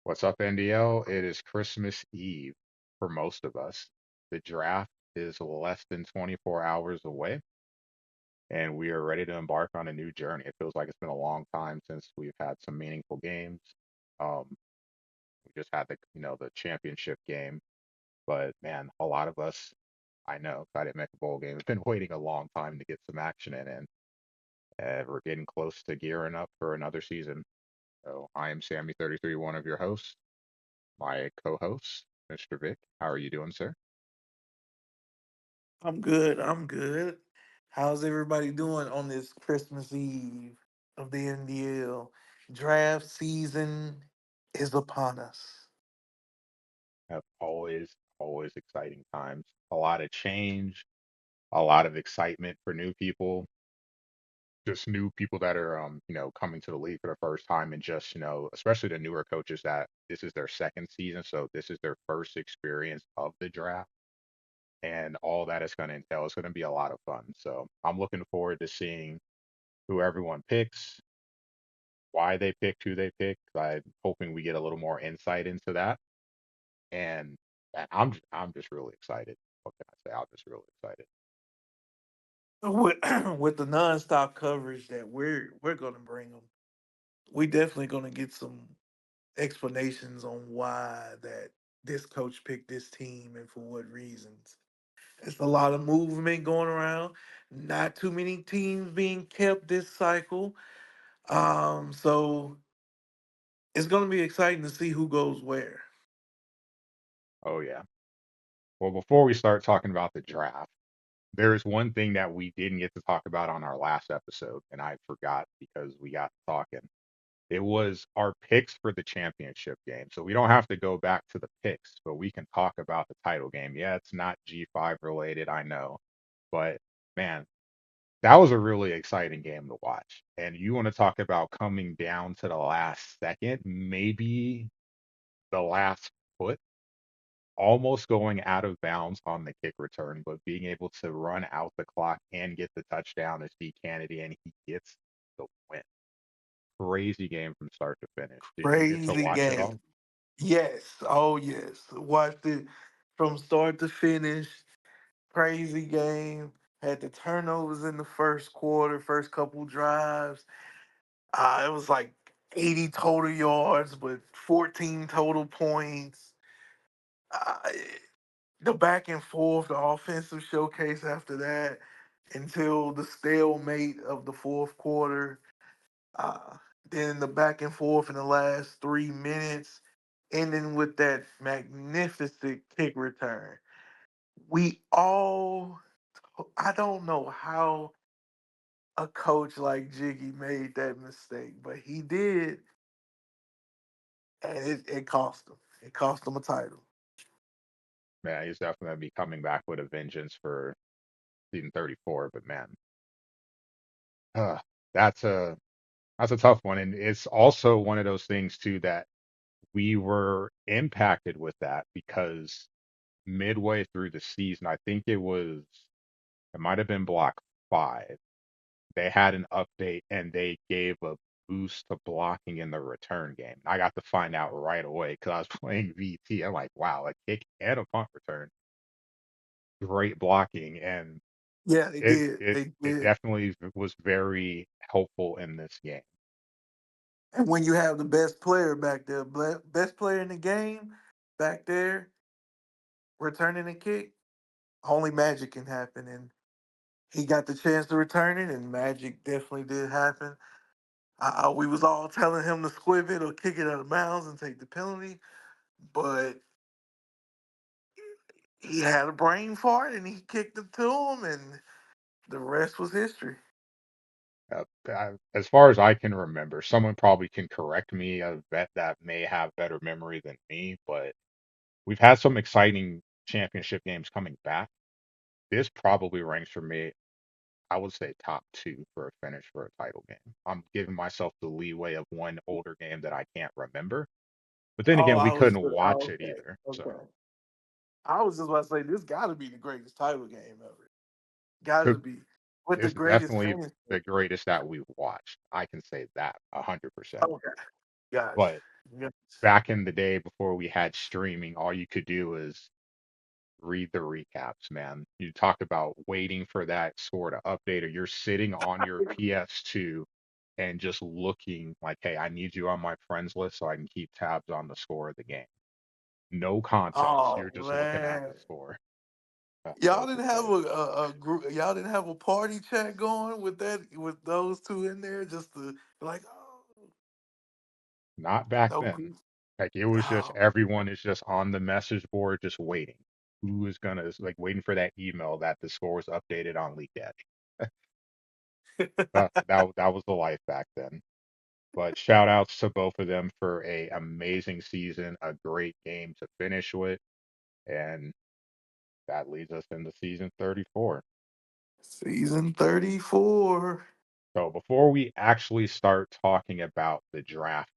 What's up, NDL? It is Christmas Eve for most of us. The draft is less than 24 hours away, and we are ready to embark on a new journey. It feels like it's been a long time since we've had some meaningful games. We just had the championship game, but man, a lot of us, I know, 'cause I didn't make a bowl game, have been waiting a long time to get some action in, and we're getting close to gearing up for another season. So I am Sammy 33, one of your hosts. My co-host, Mr. Vic. How are you doing, sir? I'm good. I'm good. How's everybody doing on this Christmas Eve of the NDL? Draft season is upon us. Have always exciting times. A lot of change, a lot of excitement for new people, just new people that are coming to the league for the first time and just, especially the newer coaches that this is their second season, so this is their first experience of the draft and all that it's going to entail. It's going to be a lot of fun. So I'm looking forward to seeing who everyone picks, why they picked who they picked. I'm hoping we get a little more insight into that. And I'm just really excited. What can I say? I'm just really excited. With, with the nonstop coverage that we're gonna bring them, we definitely gonna get some explanations on why that this coach picked this team and for what reasons. It's a lot of movement going around. Not too many teams being kept this cycle. So it's gonna be exciting to see who goes where. Oh yeah. Well, before we start talking about the draft, there is one thing that we didn't get to talk about on our last episode, and I forgot because we got talking. It was our picks for the championship game. So we don't have to go back to the picks, but we can talk about the title game. Yeah, it's not G5 related, I know, but man, that was a really exciting game to watch. And you want to talk about coming down to the last second, maybe the last foot, almost going out of bounds on the kick return, but being able to run out the clock and get the touchdown as D Kennedy, and he gets the win. Crazy game from start to finish. Did you get to Crazy watch it game. all? Yes. Oh yes. Watched it from start to finish. Crazy game. Had the turnovers in the first quarter, first couple drives. It was like 80 total yards, but 14 total points. Uh, the back and forth, the offensive showcase after that, until the stalemate of the fourth quarter. Uh, then the back and forth in the last 3 minutes, ending with that magnificent kick return. We all, I don't know how a coach like Jiggy made that mistake, but he did, and it cost him. It cost him a title. Man, he's definitely gonna be coming back with a vengeance for season 34. But man, uh, that's a tough one, and it's also one of those things too that we were impacted with that because midway through the season, I think it might have been block 5. They had an update and they gave a boost to blocking in the return game. I got to find out right away because I was playing VT. I'm like, wow, a kick and a punt return, great blocking, and Yeah, they it did. it They it did. definitely was very helpful in this game. And when you have the best player back there, best player in the game back there returning a kick, only magic can happen. And he got the chance to return it, and magic definitely did happen. We was all telling him to squib it or kick it out of bounds and take the penalty, but he had a brain fart and he kicked it to him, and the rest was history. As far as I can remember, someone probably can correct me, a vet that may have better memory than me, but we've had some exciting championship games coming back. This probably ranks for me, I would say top two for a finish for a title game. I'm giving myself the leeway of one older game that I can't remember. But then Oh, again, we I was couldn't watch oh, it okay, either. okay. So I was just about to say this got to be the greatest title game ever. Got to to, be with the it's greatest definitely finish. the greatest that we've watched. I can say that 100%. Okay, got But you. Yeah. Back in the day before we had streaming, all you could do is read the recaps, man. You talk about waiting for that score to update, or you're sitting on your PS2 and just looking like, hey, I need you on my friends list so I can keep tabs on the score of the game. No context. Oh You're just looking at man. the score. Y'all Those were didn't have great. a group. Y'all didn't have a party chat going with that with those two in there, just to like, oh, Not back no then. peace. Like it was just Oh, everyone is just on the message board just waiting. Who is gonna like waiting for that email that the score was updated on Leak Daddy. That was the life back then. But shout outs to both of them for a amazing season, a great game to finish with, and that leads us into season 34. season 34. So before we actually start talking about the draft,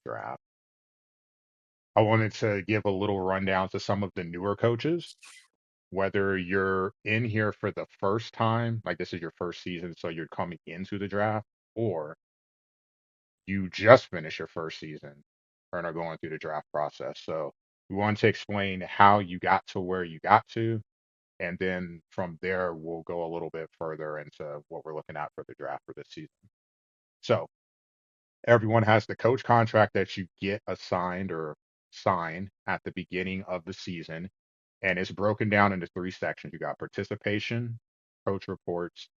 I wanted to give a little rundown to some of the newer coaches. Whether you're in here for the first time, like this is your first season, so you're coming into the draft, or you just finished your first season and are going through the draft process. So we want to explain how you got to where you got to, and then from there we'll go a little bit further into what we're looking at for the draft for this season. So everyone has the coach contract that you get assigned or sign at the beginning of the season, and it's broken down into three sections. You got participation, coach reports,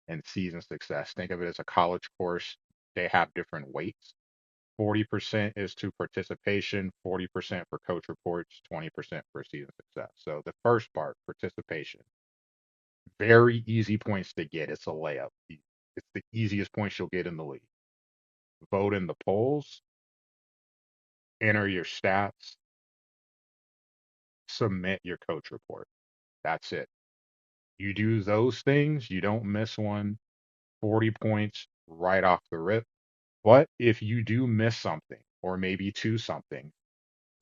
and season success. Think of it as a college course. They have different weights. 40% is to participation, 40% for coach reports, 20% for season success. So the first part, participation, very easy points to get. It's a layup. It's the easiest points you'll get in the league. Vote in the polls, enter your stats, submit your coach report. That's it. You do those things, you don't miss one, 40 points right off the rip. But if you do miss something, or maybe two something,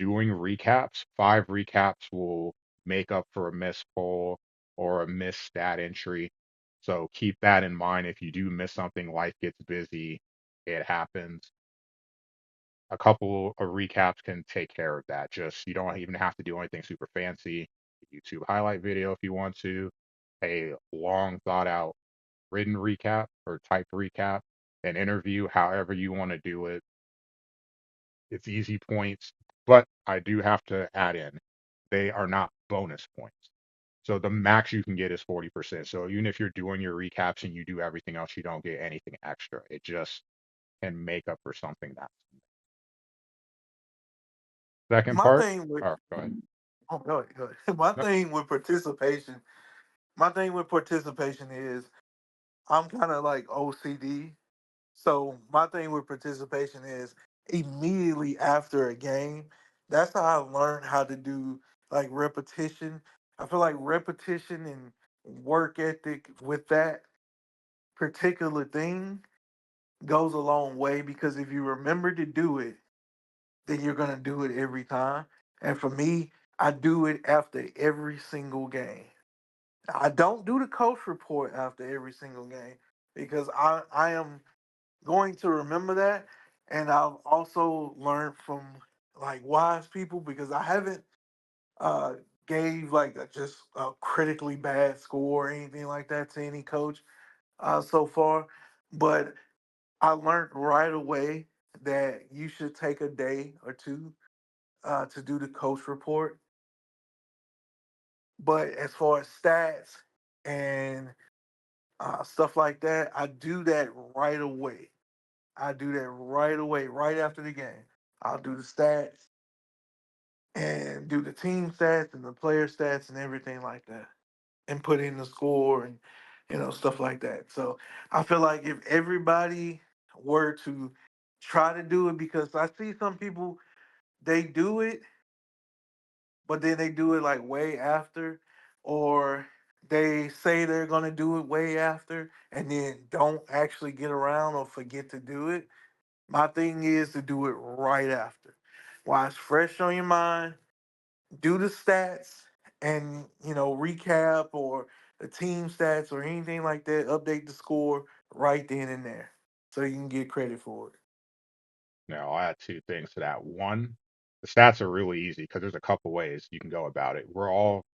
doing recaps, five recaps will make up for a missed poll or a missed stat entry. So keep that in mind. If you do miss something, life gets busy, it happens. A couple of recaps can take care of that. Just you don't even have to do anything super fancy. YouTube highlight video if you want to, a long thought out written recap or typed recap, an interview, however you want to do it. It's easy points, but I do have to add in, they are not bonus points. So the max you can get is 40%. So even if you're doing your recaps and you do everything else, you don't get anything extra. It just can make up for something that's second My part. thing with Oh, go ahead. oh, go ahead, go ahead. My No, thing with participation. My thing with participation is I'm kind of like OCD. So my thing with participation is immediately after a game. That's how I learned how to do like repetition. I feel like repetition and work ethic with that particular thing goes a long way because if you remember to do it, then you're gonna do it every time. And for me, I do it after every single game. I don't do the coach report after every single game because I am going to remember that, and I've also learned from like wise people because I haven't uh gave like just a critically bad score or anything like that to any coach so far, but I learned right away that you should take a day or two to do the coach report. But as far as stats and stuff like that, I do that right away. I do that right away, right after the game. I'll do the stats and do the team stats and the player stats and everything like that, and put in the score and stuff like that. So I feel like if everybody were to try to do it, because I see some people they do it, but then they do it like way after, or they say they're gonna do it way after and then don't actually get around or forget to do it. My thing is to do it right after. While it's fresh on your mind, do the stats and recap or the team stats or anything like that, update the score right then and there. So you can get credit for it. Now, I'll add two things to that. One, the stats are really easy because there's a couple ways you can go about it. We're all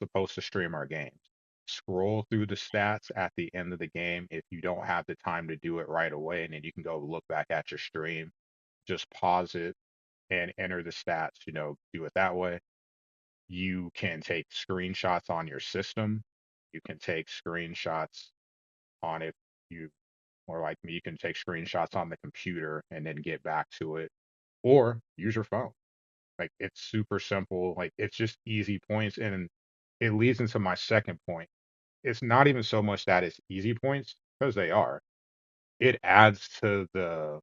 supposed to stream our games. Scroll through the stats at the end of the game if you don't have the time to do it right away, and then you can go look back at your stream. Just pause it and enter the stats, do it that way. You can take screenshots on your system. You can take screenshots on if you, or like me, you can take screenshots on the computer and then get back to it, or use your phone. Like it's super simple. Like it's just easy points. And it leads into my second point. It's not even so much that it's easy points because they are. It adds to the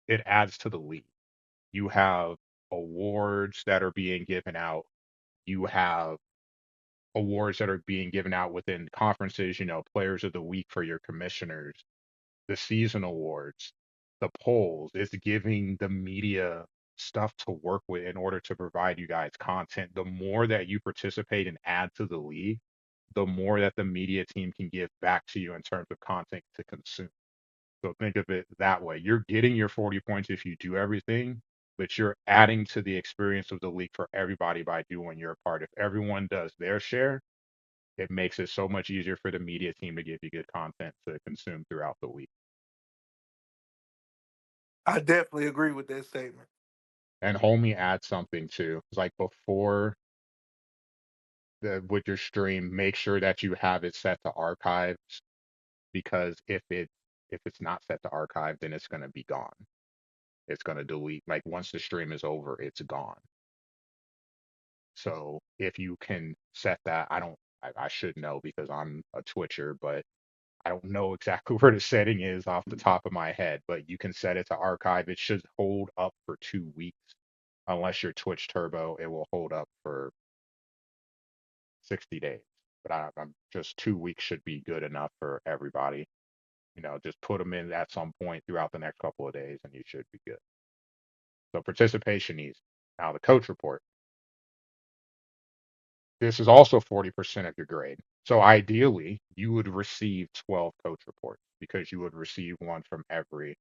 it adds to the league. You have awards that are being given out. You have awards that are being given out within conferences, players of the week for your commissioners, the season awards, the polls. It's giving the media stuff to work with in order to provide you guys content. The more that you participate and add to the league, the more that the media team can give back to you in terms of content to consume. So think of it that way. You're getting your 40 points if you do everything, but you're adding to the experience of the league for everybody by doing your part. If everyone does their share, it makes it so much easier for the media team to give you good content to consume throughout the week. I definitely agree with that statement. And homie adds something too. It's like before the with your stream, make sure that you have it set to archives because if it's not set to archive, then it's gonna be gone. It's gonna delete. Like once the stream is over, it's gone. So if you can set that, I should know because I'm a Twitcher, but I don't know exactly where the setting is off the top of my head, but you can set it to archive. It should hold up for 2 weeks. Unless you're Twitch Turbo, it will hold up for 60 days. But I'm just 2 weeks should be good enough for everybody. Just put them in at some point throughout the next couple of days and you should be good. So participation easy. Now the coach report. This is also 40% of your grade. So ideally, you would receive 12 coach reports because you would receive one from every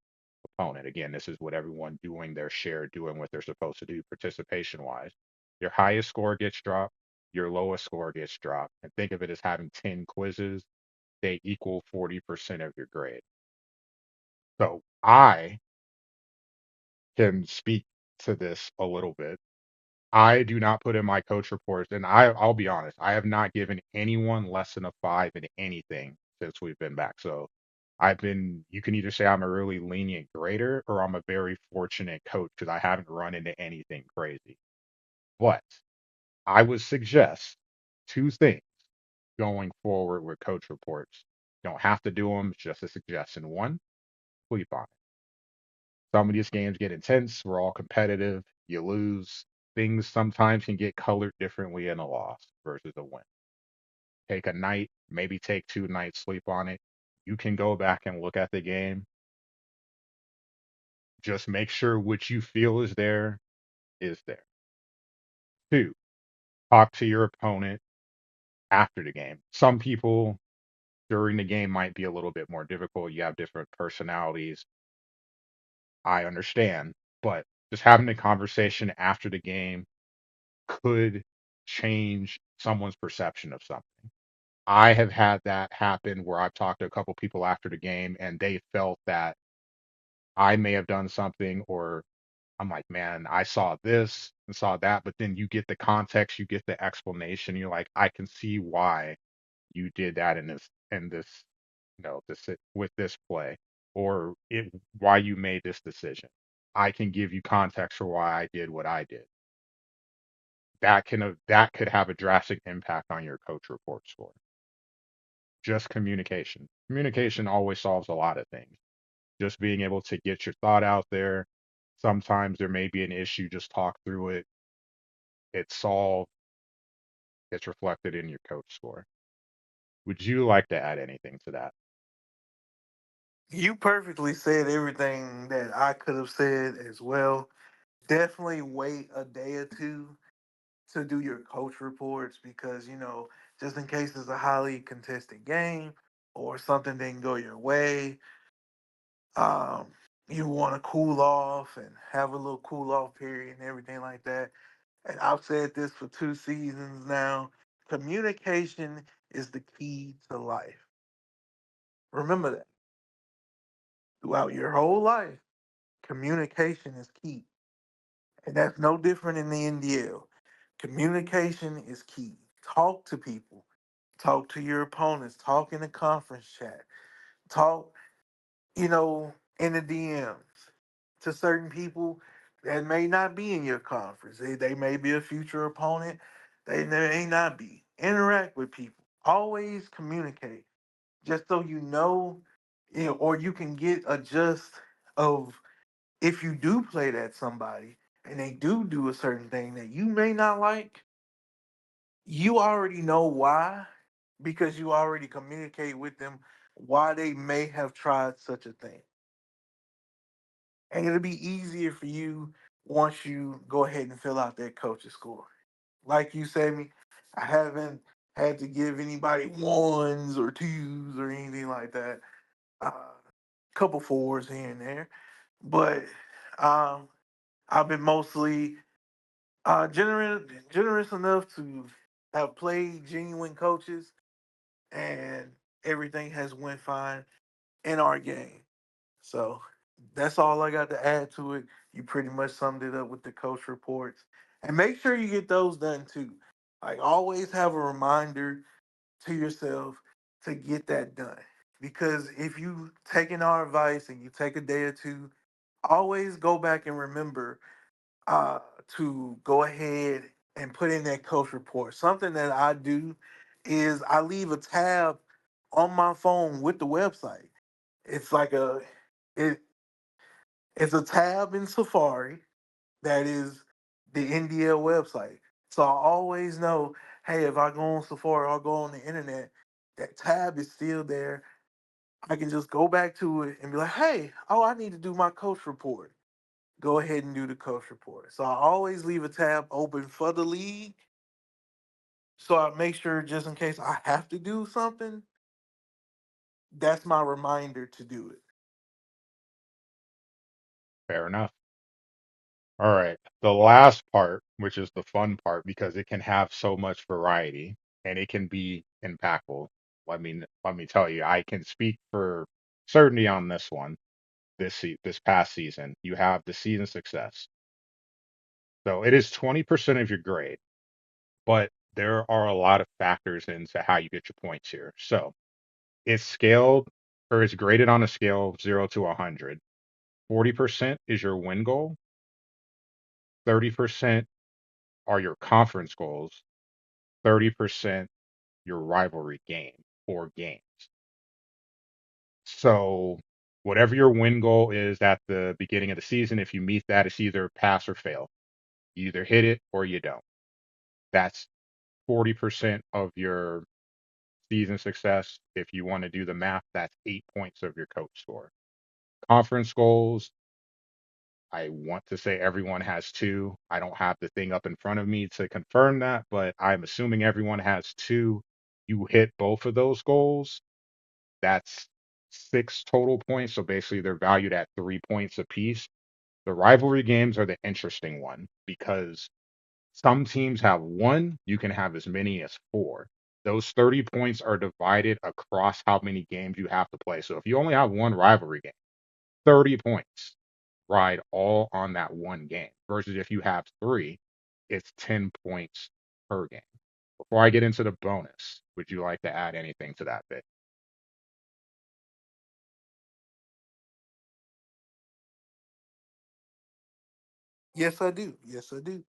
opponent. Again, this is what everyone doing their share, doing what they're supposed to do participation wise. Your highest score gets dropped, your lowest score gets dropped. And think of it as having 10 quizzes, they equal 40% of your grade. So I can speak to this a little bit. I do not put in my coach reports, and I'll be honest, I have not given anyone less than a five in anything since we've been back. So you can either say I'm a really lenient grader or I'm a very fortunate coach because I haven't run into anything crazy. But I would suggest two things going forward with coach reports. You don't have to do them, it's just a suggestion. One, sleep on it. Some of these games get intense. We're all competitive. You lose. Things sometimes can get colored differently in a loss versus a win. Take a night, maybe take 2 nights, sleep on it. You can go back and look at the game. Just make sure what you feel is there is there. Two, talk to your opponent after the game. Some people during the game might be a little bit more difficult. You have different personalities. I understand. But just having a conversation after the game could change someone's perception of something. I have had that happen where I've talked to a couple people after the game and they felt that I may have done something, or I'm like, man, I saw this and saw that, but then you get the context, you get the explanation, you're like, I can see why you did that in this, with this play, or why you made this decision. I can give you context for why I did what I did. That could have a drastic impact on your coach report score. Just communication. Communication always solves a lot of things. Just being able to get your thought out there. Sometimes there may be an issue, just talk through it. It's solved. It's reflected in your coach score. Would you like to add anything to that? You perfectly said everything that I could have said as well. Definitely wait a day or two to do your coach reports because, just in case it's a highly contested game or something didn't go your way. Um, you want to cool off and have a little cool off period and everything like that. And I've said this for 2 seasons now. Communication is the key to life. Remember that throughout your whole life, communication is key. And that's no different in the NDL. Communication is key. Talk to people, talk to your opponents, talk in the conference chat, talk, in the DMs to certain people that may not be in your conference. They may be a future opponent, they may not be. Interact with people, always communicate, just so or you can get a gist of if you do play that somebody and they do a certain thing that you may not like, you already know why because you already communicate with them why they may have tried such a thing. And it'll be easier for you once you go ahead and fill out that coach's score. Like you said, me, I haven't had to give anybody ones or twos or anything like that. Couple fours here and there, but um, I've been mostly generous enough to have played genuine coaches, and everything has went fine in our game. So that's all I got to add to it. You pretty much summed it up with the coach reports, and make sure you get those done too. Like always, have a reminder to yourself to get that done. Because if you taking our advice and you take a day or two, always go back and remember uh, to go ahead and put in that coach report. Something that I do is I leave a tab on my phone with the website. It's like it, it's a tab in Safari that is the NDL website. So I always know, hey, if I go on Safari or go on the internet, that tab is still there. I can just go back to it and be like, hey, oh, I need to do my coach report. Go ahead and do the coach report. So I always leave a tab open for the league. So I make sure just in case I have to do something, that's my reminder to do it. Fair enough. All right. The last part, which is the fun part, because it can have so much variety and it can be impactful. Let me tell you, I can speak for certainty on this one. This past season, you have the season success. So it is 20% of your grade, but there are a lot of factors into how you get your points here. So it's scaled or it's graded on a scale of 0 to 100. 40% is your win goal, 30% are your conference goals, 30% your rivalry game or games. So whatever your win goal is at the beginning of the season, if you meet that, it's either pass or fail. You either hit it or you don't. That's 40% of your season success. If you want to do the math, that's 8 points of your coach score. Conference goals, I want to say everyone has two. I don't have the thing up in front of me to confirm that, but I'm assuming everyone has two. You hit both of those goals, that's 6 total points. So basically, they're valued at 3 points apiece. The rivalry games are the interesting one because some teams have one, you can have as many as four. Those 30 points are divided across how many games you have to play. So if you only have one rivalry game, 30 points ride all on that one game. Versus if you have three, it's 10 points per game. Before I get into the bonus, would you like to add anything to that bit? Yes, I do. Yes, I do.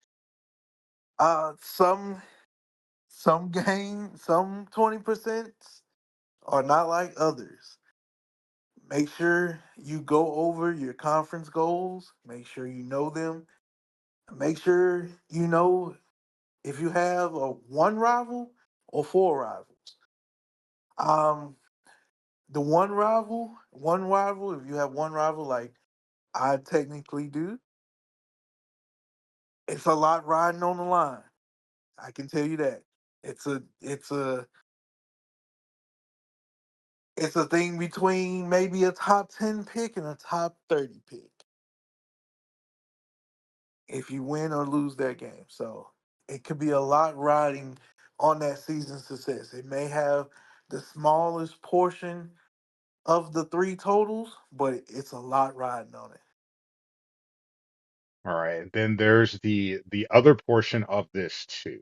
Some games, some 20% are not like others. Make sure you go over your conference goals. Make sure you know them. Make sure you know if you have a one rival or four rivals. Um, the one rival, if you have one rival like I technically do, it's a lot riding on the line. I can tell you that. It's a It's a thing between maybe a top 10 pick and a top 30 pick if you win or lose that game. So it could be a lot riding on that season's success. It may have the smallest portion of the three totals, but it's a lot riding on it. All right. Then there's the other portion of this too,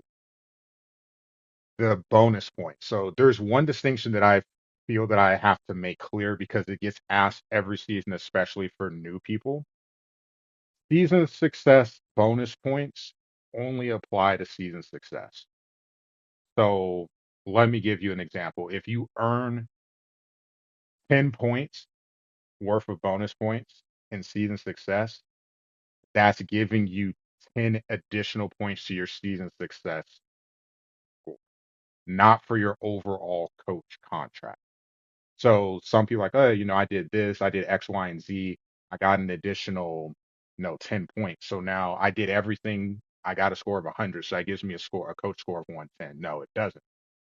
the bonus points. So there's one distinction that I feel that I have to make clear because it gets asked every season, especially for new people. Season success bonus points only apply to season success. So let me give you an example. If you earn 10 points worth of bonus points in season success, that's giving you 10 additional points to your season success score, not for your overall coach contract. So some people are like, oh, I did this, I did X, Y, and Z. I got an additional, 10 points. So now I did everything. I got a score of 100. So that gives me a coach score of 110. No, it doesn't.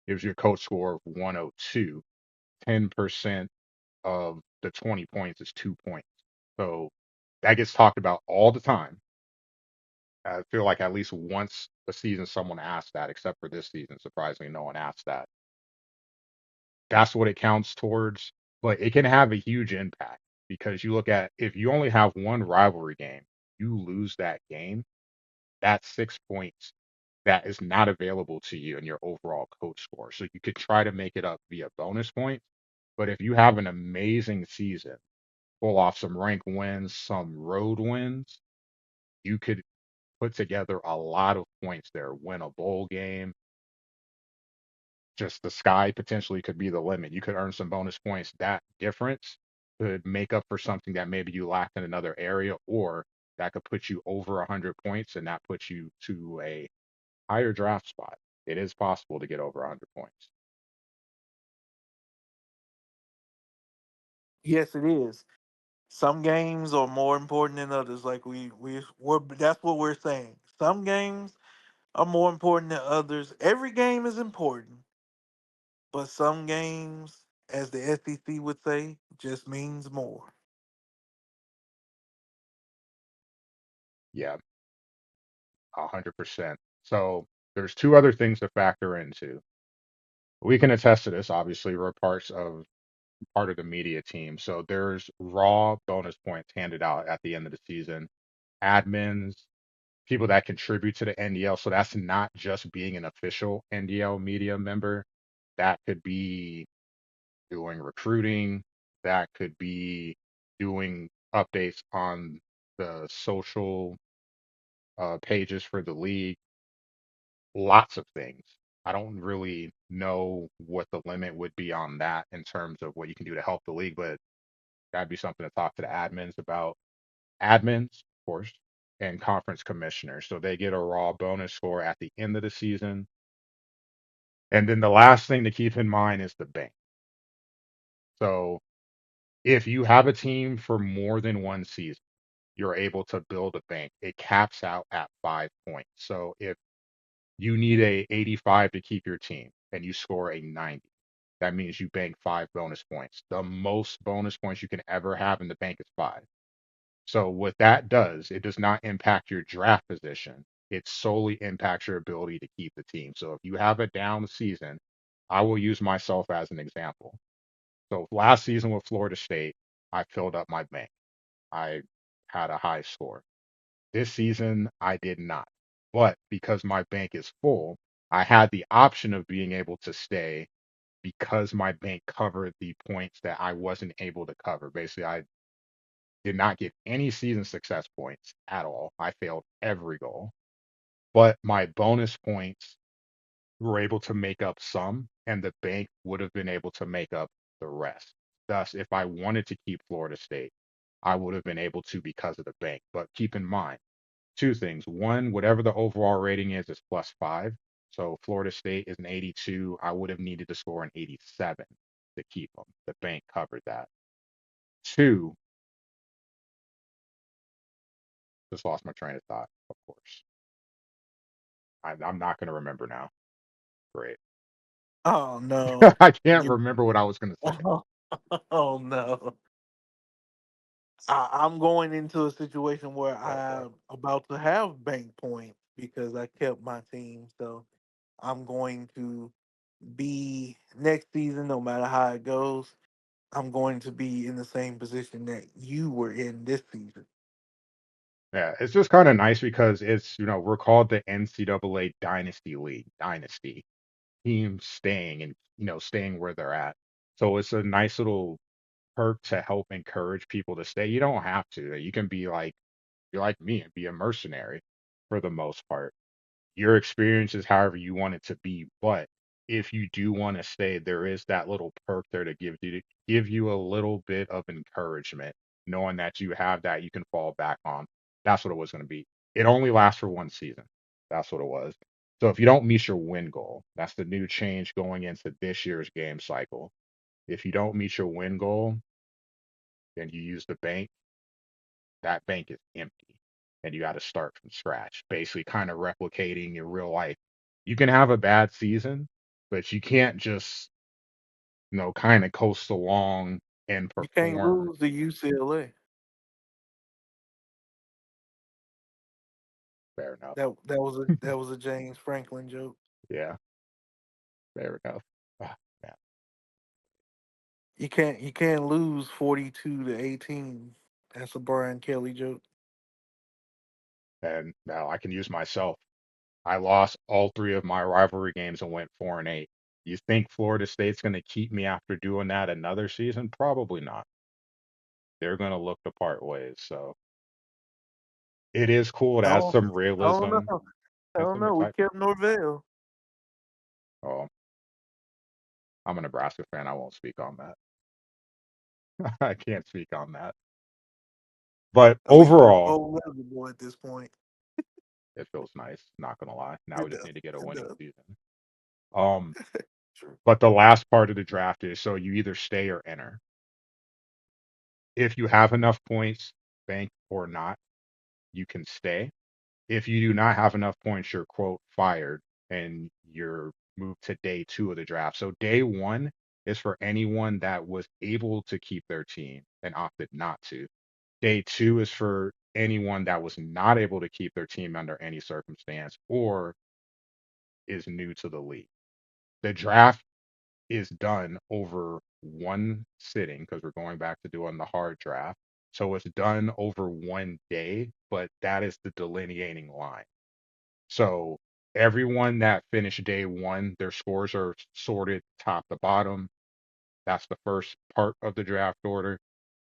It gives you a coach score of 102. 10% of the 20 points is 2 points. So that gets talked about all the time. I feel like at least once a season someone asked that, except for this season. Surprisingly, no one asked that. That's what it counts towards, but it can have a huge impact because you look at if you only have one rivalry game, you lose that game, that's 6 points that is not available to you in your overall coach score. So you could try to make it up via bonus points, but if you have an amazing season, pull off some rank wins, some road wins, you could put together a lot of points there, win a bowl game, just the sky potentially could be the limit. You could earn some bonus points. That difference could make up for something that maybe you lacked in another area, or that could put you over 100 points and that puts you to a higher draft spot. It is possible to get over 100 points. Yes, it is. Some games are more important than others. Like we're that's what we're saying. Some games are more important than others. Every game is important, but some games, as the SEC would say, just means more. Yeah, 100%. So there's two other things to factor into. We can attest to this. Obviously, we're part of the media team. So there's raw bonus points handed out at the end of the season. Admins, people that contribute to the NDL. So that's not just being an official NDL media member. That could be doing recruiting. That could be doing updates on the social pages for the league. Lots of things. I don't really know what the limit would be on that in terms of what you can do to help the league, but that'd be something to talk to the admins about. Admins, of course, and conference commissioners. So they get a raw bonus score at the end of the season. And then the last thing to keep in mind is the bank. So if you have a team for more than one season, you're able to build a bank. It caps out at 5 points. So if you need a 85 to keep your team and you score a 90, that means you bank 5 bonus points. The most bonus points you can ever have in the bank is 5. So what that does, it does not impact your draft position. It solely impacts your ability to keep the team. So if you have a down season, I will use myself as an example. So last season with Florida State, I filled up my bank. I had a high score. This season, I did not. But because my bank is full, I had the option of being able to stay because my bank covered the points that I wasn't able to cover. Basically, I did not get any season success points at all. I failed every goal, but my bonus points were able to make up some, and the bank would have been able to make up the rest. Thus, if I wanted to keep Florida State, I would have been able to because of the bank. But keep in mind two things. One, whatever the overall rating is plus 5. So Florida State is an 82. I would have needed to score an 87 to keep them. The bank covered that. Two, just lost my train of thought, of course. I'm not going to remember now. Great. Oh no. I can't You remember what I was going to say. Oh no. I'm going into a situation where Oh boy. I'm about to have bank points because I kept my team. So I'm going to be next season, no matter how it goes, I'm going to be in the same position that you were in this season. Yeah, it's just kind of nice because we're called the NCAA Dynasty League, Dynasty teams staying and staying where they're at. So it's a nice little perk to help encourage people to stay. You don't have to. You can be like me and be a mercenary for the most part. Your experience is however you want it to be, but if you do want to stay, there is that little perk there to give you a little bit of encouragement, knowing that you have that you can fall back on. That's what it was going to be. It only lasts for one season. That's what it was. So if you don't meet your win goal, that's the new change going into this year's game cycle. If you don't meet your win goal, then you use the bank. That bank is empty and you got to start from scratch, basically kind of replicating your real life. You can have a bad season, but you can't just, kind of coast along and You can't perform. lose to UCLA. Fair enough. That was a James Franklin joke. Yeah, fair enough. Ah, man. You can't lose 42-18. That's a Brian Kelly joke. And now I can use myself. I lost all three of my rivalry games and went 4-8. You think Florida State's going to keep me after doing that another season? Probably not. They're going to look to part ways. So it is cool. It I adds don't, some I don't realism know. I and don't some know. We excitement. kept Norvell. Oh, I'm a Nebraska fan. I won't speak on that. I can't speak on that. But At least we're overall, both eligible at this point. it feels nice. Not gonna lie. Now It we just does. need to get a It winning does. season. Um, True. but the last part of the draft is so you either stay or enter. If you have enough points, bank or not, you can stay. If you do not have enough points, you're quote fired and you're moved to day two of the draft. So day one is for anyone that was able to keep their team and opted not to. Day two is for anyone that was not able to keep their team under any circumstance or is new to the league. The draft is done over one sitting because we're going back to doing the hard draft. So it's done over one day, but that is the delineating line. So everyone that finished day one, their scores are sorted top to bottom. That's the first part of the draft order.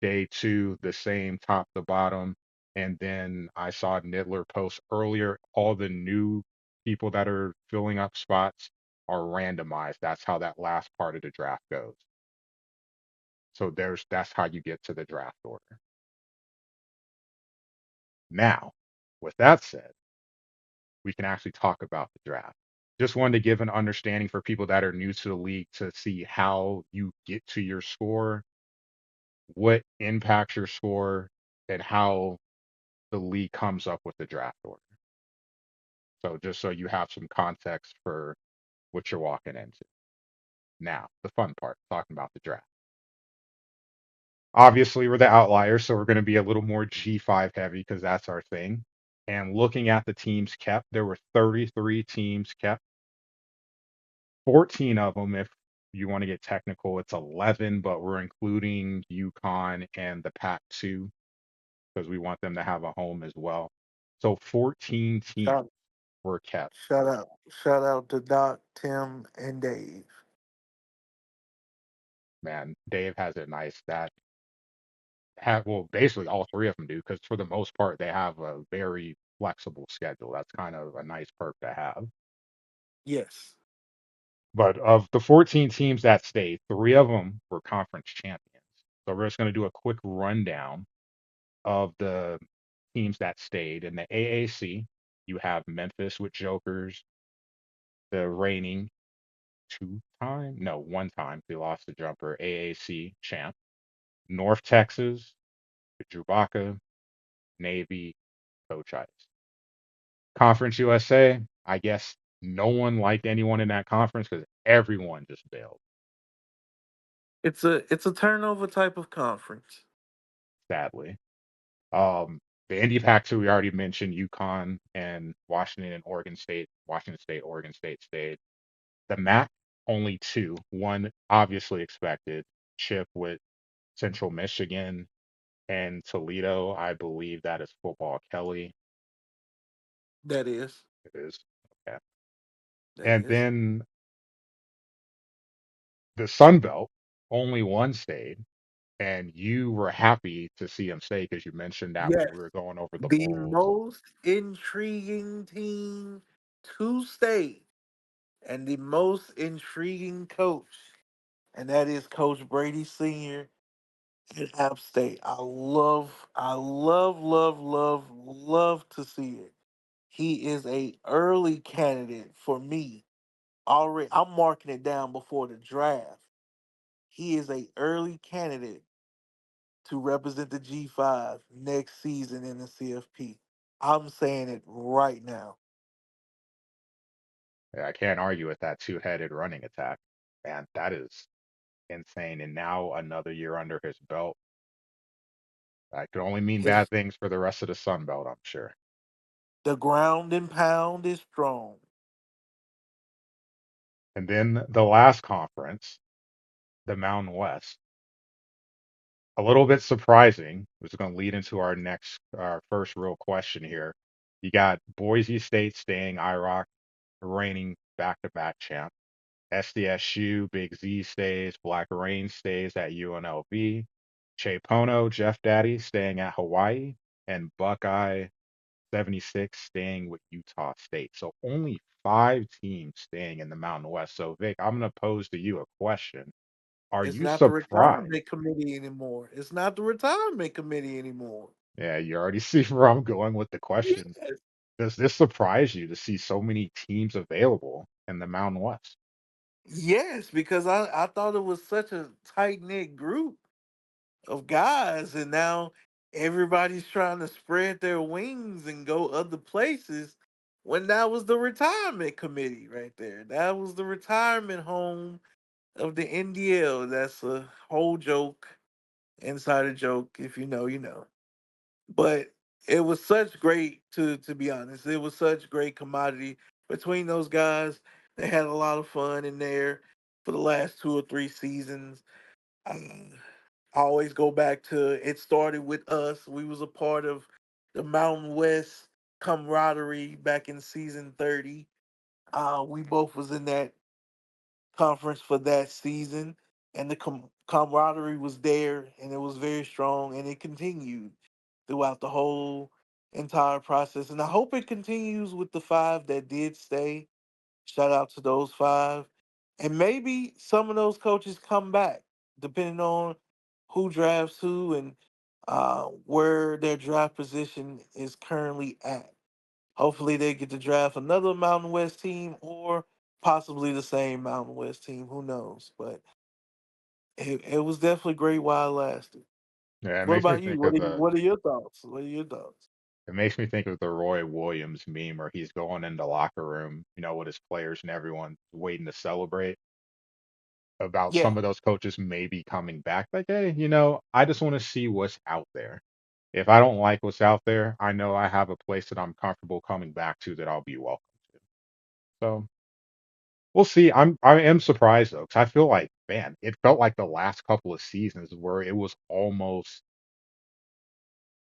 Day two, the same top to bottom. And then I saw Niddler post earlier, all the new people that are filling up spots are randomized. That's how that last part of the draft goes. So that's how you get to the draft order. Now, with that said, we can actually talk about the draft. Just wanted to give an understanding for people that are new to the league to see how you get to your score, what impacts your score, and how the league comes up with the draft order. So just so you have some context for what you're walking into. Now, the fun part, talking about the draft. Obviously, we're the outliers, so we're going to be a little more G5 heavy because that's our thing. And looking at the teams kept, there were 33 teams kept. 14 of them, if you want to get technical, it's 11, but we're including UConn and the Pac 2 because we want them to have a home as well. So 14 teams Shout, were kept. shout out to Doc, Tim, and Dave. Man, Dave has it nice. That have well, basically all three of them do because for the most part they have a very flexible schedule. That's kind of a nice perk to have. Yes. But of the 14 teams that stayed, three of them were conference champions. So we're just going to do a quick rundown of the teams that stayed. In the AAC, you have Memphis with Jokers, the reigning one time, they lost the jumper, AAC champ. North Texas, with Chewbacca, Navy, Coach Ice. Conference USA, I guess no one liked anyone in that conference because everyone just bailed. It's a turnover type of conference. sadly. Um, the Indy Pac, we already mentioned UConn and Washington and Oregon State, Washington State, Oregon State stayed. The MAC, only two. One obviously expected, Chip with Central Michigan and Toledo. I believe that is football Kelly. That is. It is. Okay. That And is. then the Sun Belt, only one stayed. And you were happy to see him stay because you mentioned that when Yes. we were going over the The Bulls. most intriguing team to stay and the most intriguing coach, and that is Coach Brady Sr. at App State. I love to see it. He is a early candidate for me. Already, I'm marking it down before the draft. He is a early candidate to represent the G5 next season in the CFP. I'm saying it right now. Yeah, I can't argue with that two-headed running attack. Man, that is insane. And now another year under his belt. That could only mean His bad things for the rest of the Sun Belt, I'm sure. The ground and pound is strong. And then the last conference, the Mountain West, a little bit surprising, which is going to lead into our first real question here. You got Boise State staying IROC, reigning back-to-back champ. SDSU, Big Z stays. Black Rain stays at UNLV. Che Pono, Jeff Daddy staying at Hawaii. And Buckeye 76 staying with Utah State. So only five teams staying in the Mountain West. So, Vic, I'm going to pose to you a question. Are It's you not the surprised? retirement committee anymore. It's not the retirement committee anymore. Yeah, you already see where I'm going with the question. Yes. Does this surprise you to see so many teams available in the Mountain West? Yes, because I thought it was such a tight knit group of guys, and now everybody's trying to spread their wings and go other places. When that was the retirement committee right there, that was the retirement home of the NDL. That's a whole joke, insider joke. If you know, you know. But it was such great to be honest. It was such great commodity between those guys. They had a lot of fun in there for the last 2 or 3 seasons. I always go back to it started with us. We was a part of the Mountain West camaraderie back in season 30. We both was in that conference for that season, and the camaraderie was there, and it was very strong, and it continued throughout the whole entire process. And I hope it continues with the five that did stay. Shout out to those five, and maybe some of those coaches come back, depending on who drafts who and where their draft position is currently at. Hopefully, they get to draft another Mountain West team or possibly the same Mountain West team. Who knows? But it was definitely great while it lasted. Yeah, it What makes me about you? think of the What are your thoughts? What are your thoughts? it makes me think of the Roy Williams meme where he's going in the locker room, with his players and everyone waiting to celebrate about Yeah, some of those coaches maybe coming back. Like, hey, I just want to see what's out there. If I don't like what's out there, I know I have a place that I'm comfortable coming back to that I'll be welcome to. So we'll see. I am surprised though, because I feel like, man, it felt like the last couple of seasons where it was almost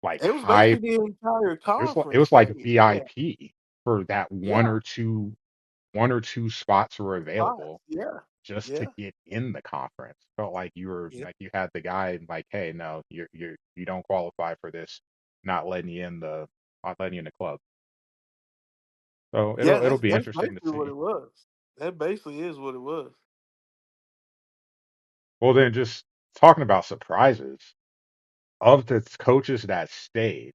like it was high. basically the entire It conference was like stayed. Yeah, VIP for that one yeah, or two spots were available spots. Yeah, just to yeah, get in the conference. Felt like yeah, you had the guy like, hey, no, you don't qualify for this, not letting you in the club. So yeah. it'll That's be that's interesting to basically what see. it was. That basically is what it was. Well, then just talking about surprises of the coaches that stayed,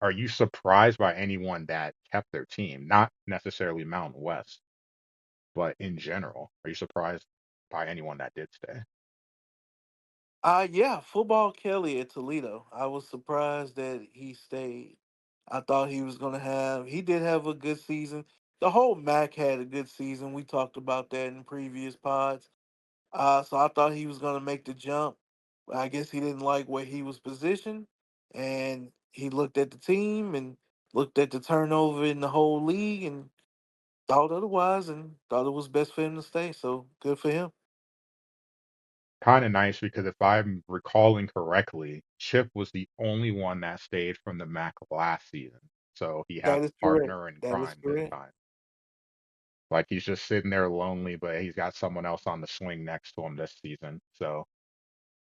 are you surprised by anyone that kept their team? Not necessarily Mountain West, but in general, are you surprised by anyone that did stay? Yeah, football Kelly at Toledo. I was surprised that he stayed. I thought he was gonna have. He did have a good season. The whole MAC had a good season. We talked about that in previous pods. So I thought he was gonna make the jump. But I guess he didn't like where he was positioned, and he looked at the team and looked at the turnover in the whole league and thought otherwise and thought it was best for him to stay. So good for him. Kind of nice because if I'm recalling correctly, Chip was the only one that stayed from the MAC last season. So he has That a is correct. partner in That is crime this correct. time. Like he's just sitting there lonely, but he's got someone else on the swing next to him this season. So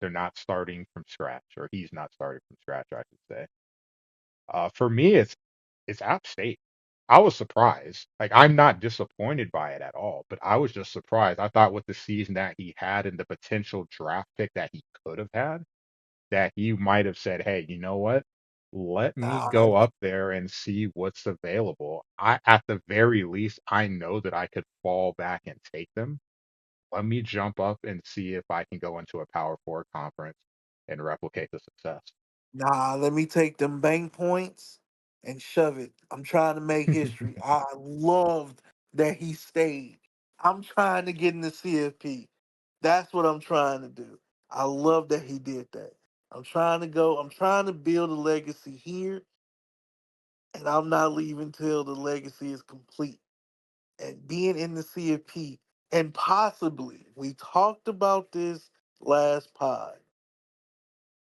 they're not starting from scratch, or he's not starting from scratch, I should say. For me, it's App State. I was surprised. Like I'm not disappointed by it at all, but I was just surprised. I thought with the season that he had and the potential draft pick that he could have had, that he might have said, "Hey, you know what? Let me Uh, go up there and see what's available. At the very least, I know that I could fall back and take them. Let me jump up and see if I can go into a Power Four conference and replicate the success." Nah, let me take them bank points and shove it. I'm trying to make history. I loved that he stayed. I'm trying to get in the CFP. That's what I'm trying to do. I love that he did that. I'm trying to build a legacy here, and I'm not leaving till the legacy is complete. And being in the CFP, and possibly, we talked about this last pod,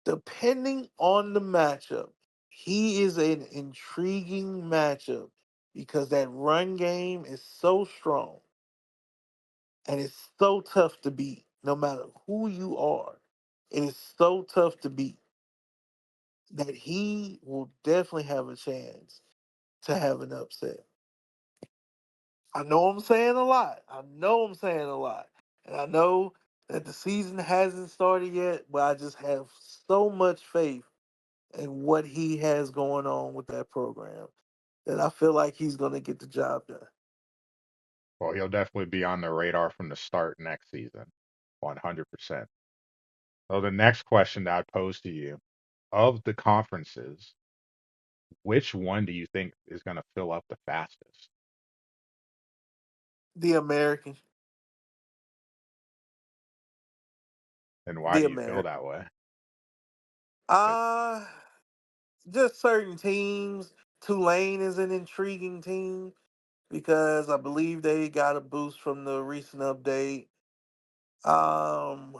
depending on the matchup, he is an intriguing matchup because that run game is so strong and it's so tough to beat, no matter who you are. It is so tough to beat that he will definitely have a chance to have an upset. I know I'm saying a lot. I know I'm saying a lot. And I know that the season hasn't started yet, but I just have so much faith and what he has going on with that program that I feel like he's going to get the job done. Well, he'll definitely be on the radar from the start next season, 100%. So the next question that I'd pose to you, of the conferences, which one do you think is going to fill up the fastest? The American, And why the do you feel American. that way? Uh, Uh just certain teams. Tulane is an intriguing team because I believe they got a boost from the recent update. Um,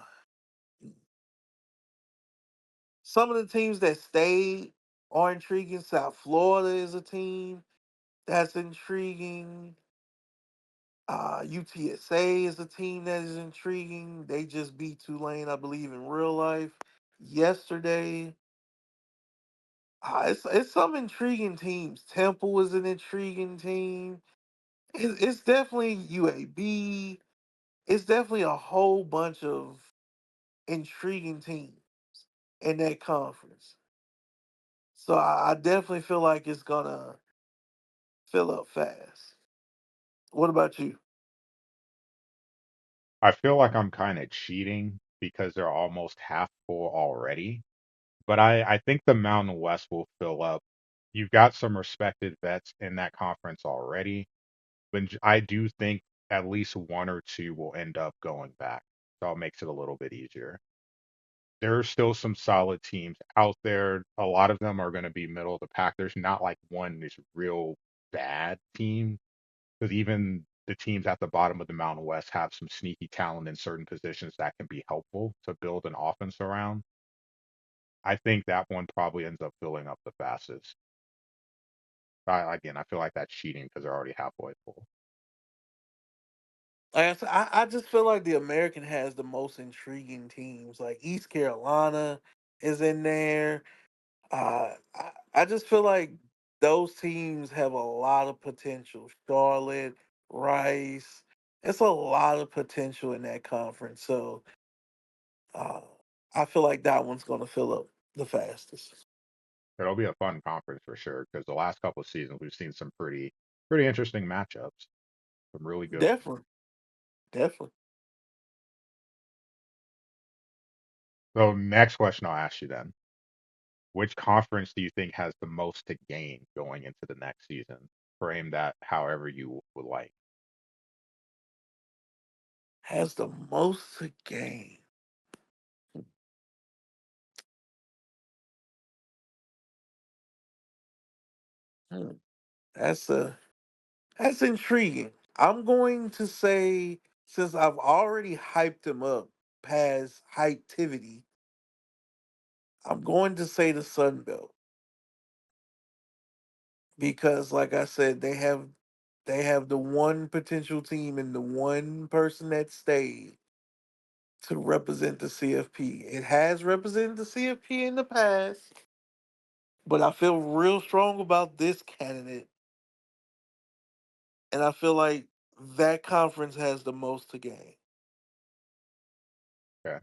some of the teams that stayed are intriguing. South Florida is a team that's intriguing. UTSA is a team that is intriguing. They just beat Tulane, I believe, in real life yesterday. It's some intriguing teams. Temple is an intriguing team. It's definitely UAB. It's definitely a whole bunch of intriguing teams in that conference. So I definitely feel like it's gonna fill up fast. What about you? I feel like I'm kind of cheating because they're almost half full already. But I think the Mountain West will fill up. You've got some respected vets in that conference already, but I do think at least one or two will end up going back. So it makes it a little bit easier. There are still some solid teams out there. A lot of them are going to be middle of the pack. There's not like one this real bad team because even the teams at the bottom of the Mountain West have some sneaky talent in certain positions that can be helpful to build an offense around. I think that one probably ends up filling up the fastest. Again, I feel like that's cheating because they're already halfway full. I just feel like the American has the most intriguing teams. Like East Carolina is in there. I just feel like those teams have a lot of potential. Charlotte, Rice, it's a lot of potential in that conference. So uh, I feel like that one's going to fill up the fastest. It'll be a fun conference for sure because the last couple of seasons we've seen some pretty interesting matchups, some really good ones. Definitely, definitely. So next question I'll ask you then. Which conference do you think has the most to gain going into the next season? Frame that however you would like. has the most to gain. Hmm, That's that's intriguing. I'm going to say, since I've already hyped him up past hyptivity, I'm going to say the Sun Belt because, like I said, they have the one potential team and the one person that stayed to represent the CFP. It has represented the CFP in the past, but I feel real strong about this candidate, and I feel like that conference has the most to gain. Okay.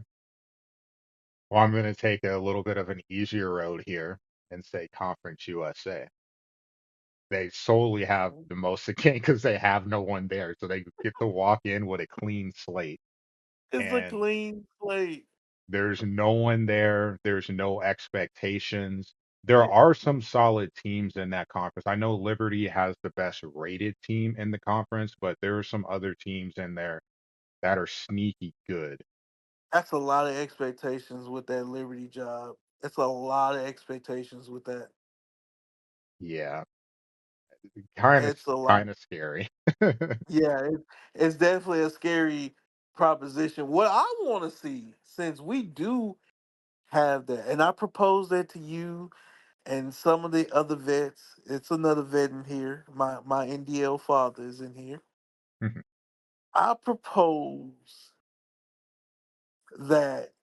Well, I'm going to take a little bit of an easier road here and say Conference USA. They solely have the most to gain because they have no one there, so they get to walk in with a clean slate, It's a and clean slate. there's no one there. There's no expectations. There Yeah, are some solid teams in that conference. I know Liberty has the best rated team in the conference, but there are some other teams in there that are sneaky good. that's a lot of expectations with that Liberty job. That's a lot of expectations with that. Yeah, kind of It's a lot. kind of scary. Yeah, it's definitely a scary proposition. What I want to see, since we do have that, and I propose that to you and some of the other vets. It's another vet in here. My NDL father is in here. I propose that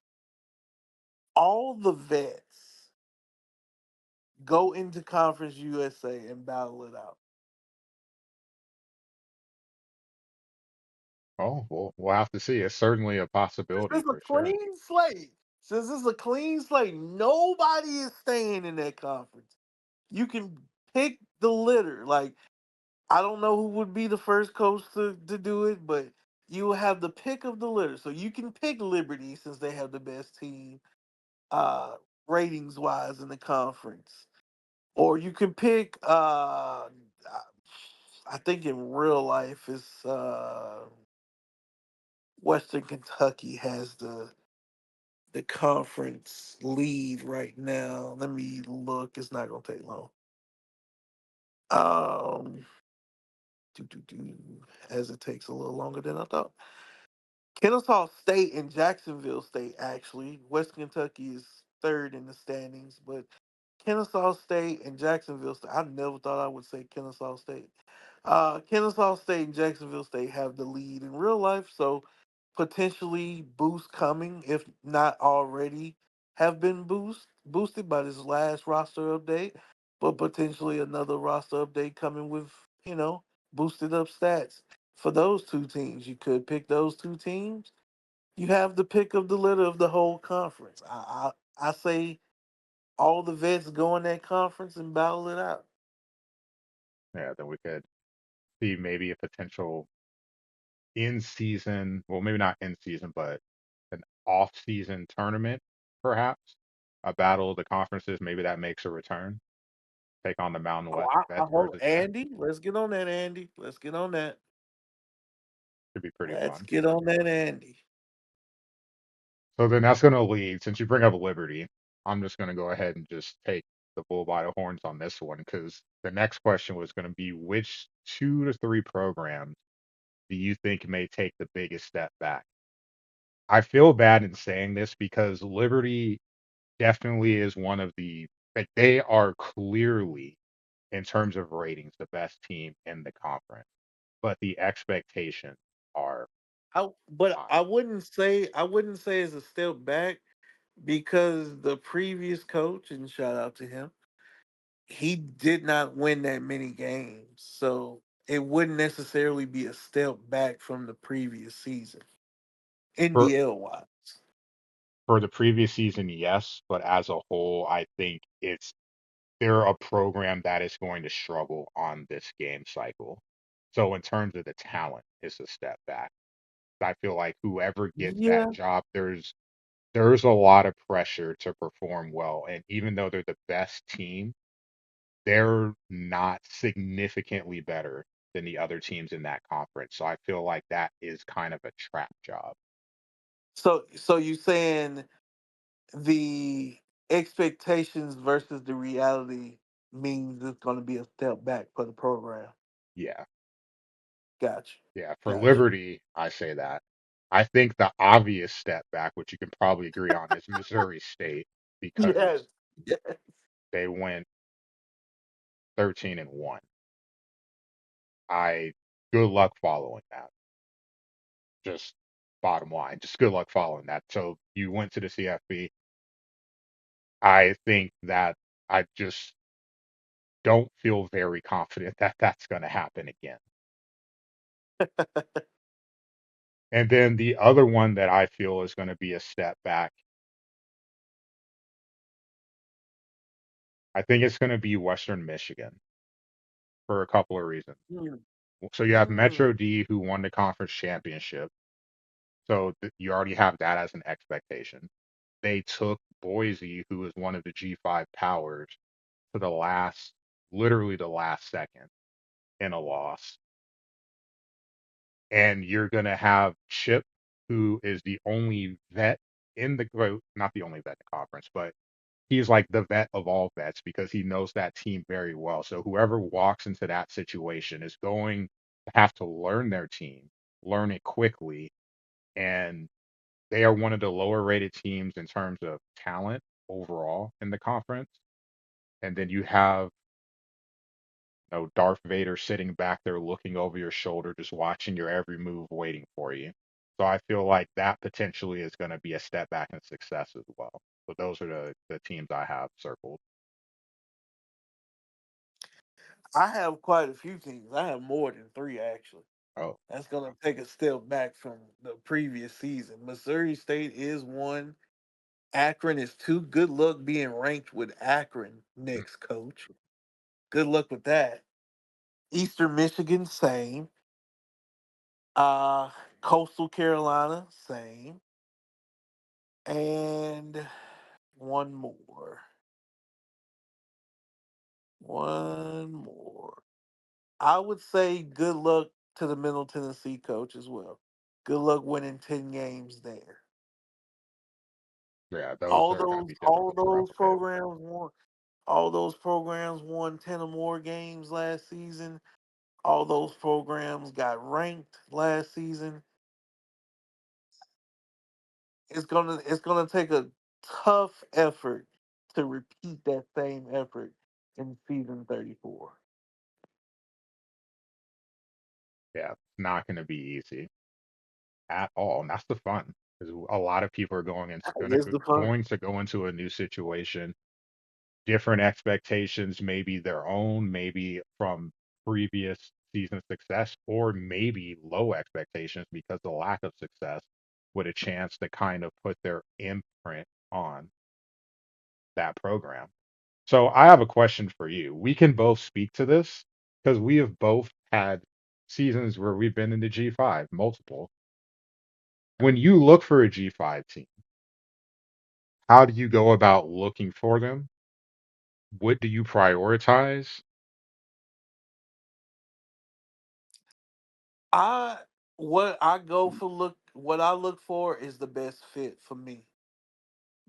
all the vets go into Conference USA and battle it out. Oh, we'll have to see. It's certainly a This possibility is a for sure. clean slate. Since this is a clean slate, nobody is staying in that conference. You can pick the litter. Like, I don't know who would be the first coach to do it, but you will have the pick of the litter. So you can pick Liberty since they have the best team uh ratings wise in the conference. Or you can pick I think in real life it's Western Kentucky has the conference lead right now. Let me look. It's not gonna take long. Um, as it takes a little longer than I thought. Kennesaw State and Jacksonville State, actually. West Kentucky is third in the standings, but Kennesaw State and Jacksonville State. I never thought I would say Kennesaw State. Kennesaw State and Jacksonville State have the lead in real life, so potentially boost coming, if not already have been boosted by this last roster update, but potentially another roster update coming with, you know, boosted up stats for those two teams. You could pick those two teams. You have the pick of the litter of the whole conference. I say all the vets go in that conference and battle it out. Yeah, then we could see maybe a potential in season, well, maybe not in season, but an off season tournament, perhaps. A battle of the conferences, maybe that makes a return. Take on the Mountain Oh, West I Vets hope versus them. Andy. Let's get on that, Andy. Let's get on that. Could be pretty Let's fun. get on that, Andy. So then that's going to lead, since you bring up Liberty, I'm just going to go ahead and just take the bull by the horns on this one because the next question was going to be which 2 to 3 programs do you think may take the biggest step back? I feel bad in saying this because Liberty definitely is one of the, like, they are clearly, in terms of ratings, the best team in the conference, but the expectations are But high. I wouldn't say it's a step back because the previous coach, and shout out to him, he did not win that many games. So it wouldn't necessarily be a step back from the previous season, For NDL wise. for the previous season, yes, but as a whole, I think they're a program that is going to struggle on this game cycle. So in terms of the talent, it's a step back. I feel like whoever gets that Yeah. job, there's a lot of pressure to perform well. And even though they're the best team, they're not significantly better than the other teams in that conference. So I feel like that is kind of a trap job. So you saying the expectations versus the reality means it's going to be a step back for the program. Yeah. Gotcha. Yeah. For Gotcha. Liberty, I say that. I think the obvious step back, which you can probably agree on, is Missouri State Yes. because Yes. they went 13-1. I good luck following that. Just bottom line, just good luck following that. So you went to the CFB. I think that I just don't feel very confident that that's going to happen again. And then the other one that I feel is going to be a step back, I think it's going to be Western Michigan for a couple of reasons. Mm. So you have Mm. Metro D who won the conference championship. So you already have that as an expectation. They took Boise, who is one of the G5 powers, to the last, literally the last second in a loss. And you're going to have Chip, who is the only vet in the, well, not the only vet in the conference, but he's like the vet of all vets because he knows that team very well. So whoever walks into that situation is going to have to learn their team, learn it quickly, and they are one of the lower rated teams in terms of talent overall in the conference. And then you have, Darth Vader sitting back there looking over your shoulder, just watching your every move, waiting for you. So I feel like that potentially is going to be a step back in success as well. So those are the teams I have circled. I have quite a few teams. I have more than three actually. Oh, That's gonna take a step back from the previous season. Missouri State is one. Akron is two. Good luck being ranked with Akron next, coach. Good luck with that. Eastern Michigan, same. Uh Coastal Carolina, same. And one more. One more. I would say good luck to the Middle Tennessee coach as well. Good luck winning 10 games there. yeah, those All are going to those be all difficult to those replicate. programs won all those programs won 10 or more games last season. All those programs got ranked last season. It's gonna take a tough effort to repeat that same effort in season 34. Yeah, it's not going to be easy at all. And that's the fun because a lot of people are It's the fun. going to go into a new situation, different expectations, maybe their own, maybe from previous season success, or maybe low expectations because of lack of success, with a chance to kind of put their imprint on that program. So I have a question for you. We can both speak to this because we have both had seasons where we've been in the G5, multiple. When you look for a G5 team, how do you go about looking for them? What do you prioritize? I what I look for is the best fit for me.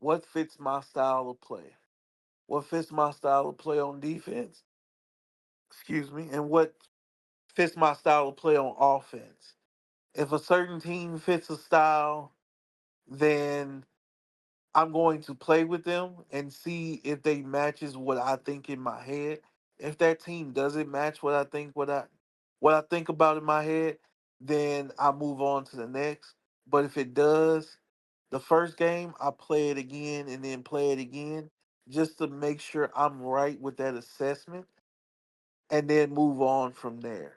What fits my style of play? What fits my style of play on defense? Excuse me, and what fits my style of play on offense? If a certain team fits a style, then I'm going to play with them and see if they matches what I think in my head. If that team doesn't match what I think about in my head, then I move on to the next. But if it does, the first game I play it again and then play it again just to make sure I'm right with that assessment and then move on from there.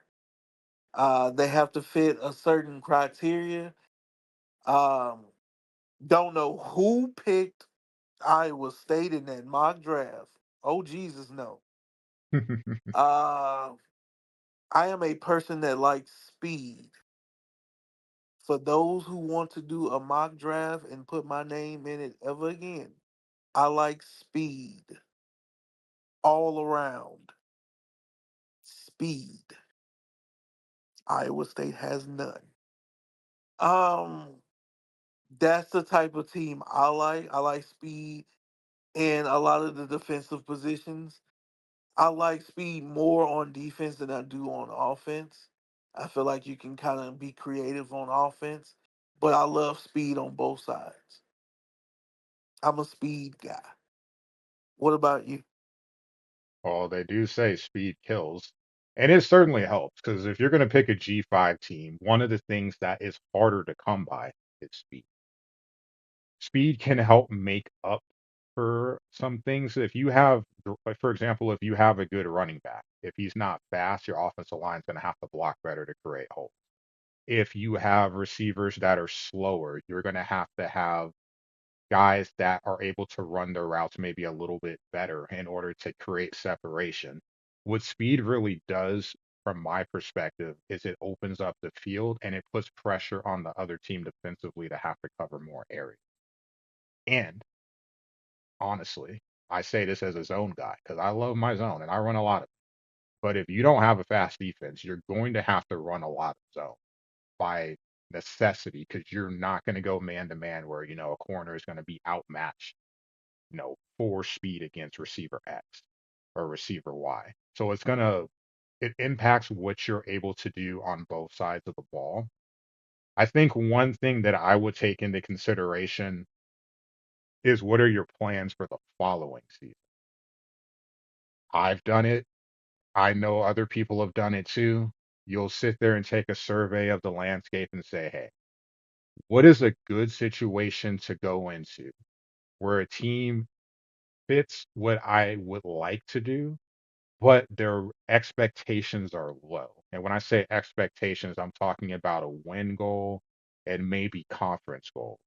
They have to fit a certain criteria. Um, don't know who picked Iowa State in that mock draft. Oh Jesus, no. Uh, I am a person that likes speed. For those who want to do a mock draft and put my name in it ever again, I like speed all around. Speed. Iowa State has none. Um, that's the type of team I like. I like speed in a lot of the defensive positions. I like speed more on defense than I do on offense. I feel like you can kind of be creative on offense, but I love speed on both sides. I'm a speed guy. What about you? Well, they do say speed kills, and it certainly helps because if you're going to pick a G5 team, one of the things that is harder to come by is speed. Speed can help make up for some things. If you have, like for example, if you have a good running back, if he's not fast, your offensive line is going to have to block better to create holes. If you have receivers that are slower, you're going to have guys that are able to run their routes maybe a little bit better in order to create separation. What speed really does, from my perspective, is it opens up the field and it puts pressure on the other team defensively to have to cover more areas. And honestly, I say this as a zone guy because I love my zone and I run a lot of it. But if you don't have a fast defense, you're going to have to run a lot of zone by necessity because you're not going to go man to man where, a corner is going to be outmatched, for speed against receiver X or receiver Y. So it impacts what you're able to do on both sides of the ball. I think one thing that I would take into consideration is what are your plans for the following season? I've done it. I know other people have done it too. You'll sit there and take a survey of the landscape and say, hey, what is a good situation to go into where a team fits what I would like to do, but their expectations are low. And when I say expectations, I'm talking about a win goal and maybe conference goals.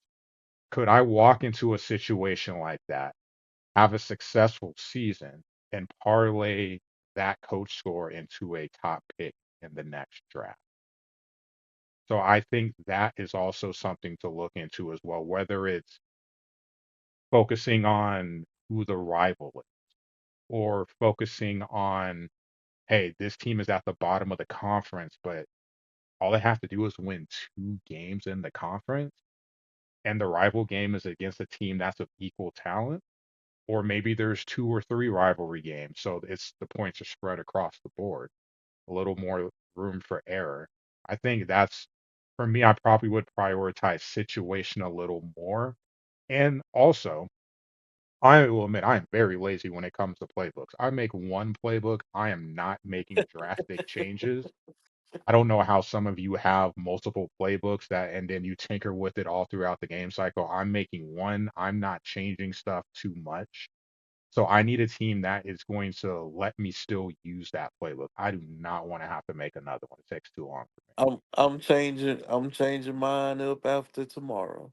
Could I walk into a situation like that, have a successful season, and parlay that coach score into a top pick in the next draft? So I think that is also something to look into as well, whether it's focusing on who the rival is or focusing on, hey, this team is at the bottom of the conference, but all they have to do is win 2 games in the conference, and the rival game is against a team that's of equal talent. Or maybe there's 2 or 3 rivalry games, so it's the points are spread across the board, a little more room for error. I think that's for me, I probably would prioritize situation a little more. And also, I will admit I am very lazy when it comes to playbooks. I make one playbook. I am not making drastic changes. I don't know how some of you have multiple playbooks that and then you tinker with it all throughout the game cycle. I'm making one. I'm not changing stuff too much. So I need a team that is going to let me still use that playbook. I do not want to have to make another one. It takes too long for me. I'm changing mine up after tomorrow.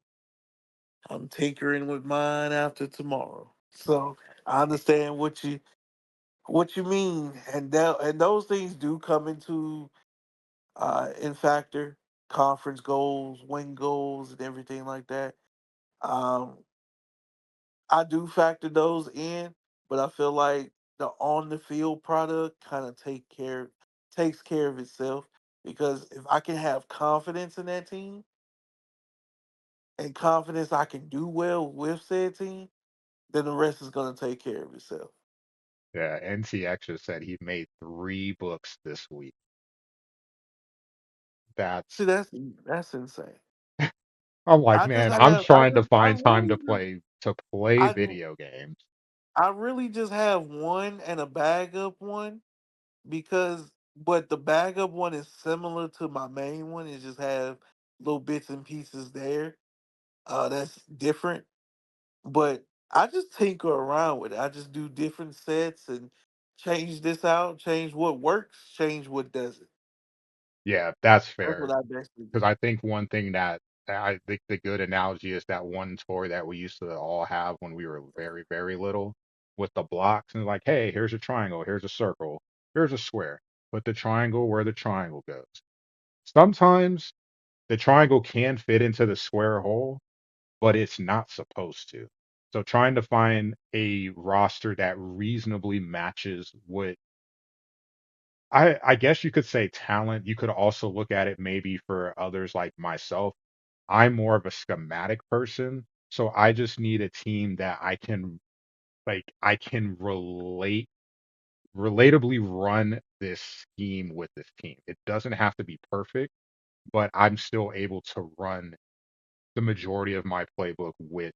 I'm tinkering with mine after tomorrow. So I understand what you mean, and those things do come into in factor conference goals, win goals, and everything like that. Um, I do factor those in, but I feel like the on the field product kind of takes care of itself because if I can have confidence in that team and confidence I can do well with said team, then the rest is gonna take care of itself. Yeah, NTX just said he made 3 books this week. See, That's that's insane. I'm like, I just man, I'm have trying to find time to play I video games. I really just have one and a bag up one because but the bag up one is similar to my main one. It just have little bits and pieces there. That's different. But I just tinker around with it. I just do different sets and change this out, change what works, change what doesn't. Yeah, that's That's what fair. I basically Because do. I think one thing that I think the good analogy is that one toy that we used to all have when we were very, very little with the blocks and like, hey, here's a triangle, here's a circle, here's a square. Put the triangle where the triangle goes. Sometimes the triangle can fit into the square hole, but it's not supposed to. So trying to find a roster that reasonably matches what I guess you could say talent. You could also look at it maybe for others like myself. I'm more of a schematic person, so I just need a team that I can relatably run this scheme with this team. It doesn't have to be perfect, but I'm still able to run the majority of my playbook with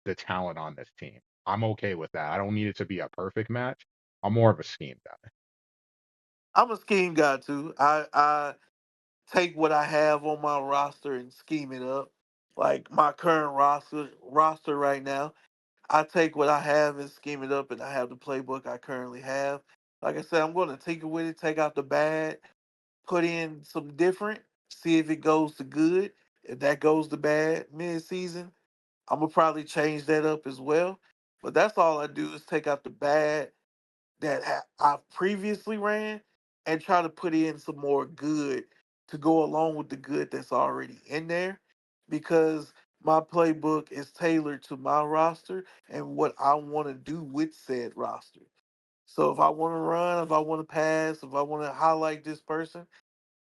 the talent on this team. I'm okay with that. I don't need it to be a perfect match. I'm more of a scheme guy. I'm a scheme guy too. I take what I have on my roster and scheme it up. Like my current roster right now, I take what I have and scheme it up, and I have the playbook I currently have. Like I said, I'm going to tinker with it, take out the bad, put in some different, see if it goes to good. If that goes to bad mid season, I'm gonna probably change that up as well. But that's all I do is take out the bad that I've previously ran and try to put in some more good to go along with the good that's already in there, because my playbook is tailored to my roster and what I want to do with said roster. So if I want to run, if I want to pass, if I want to highlight this person,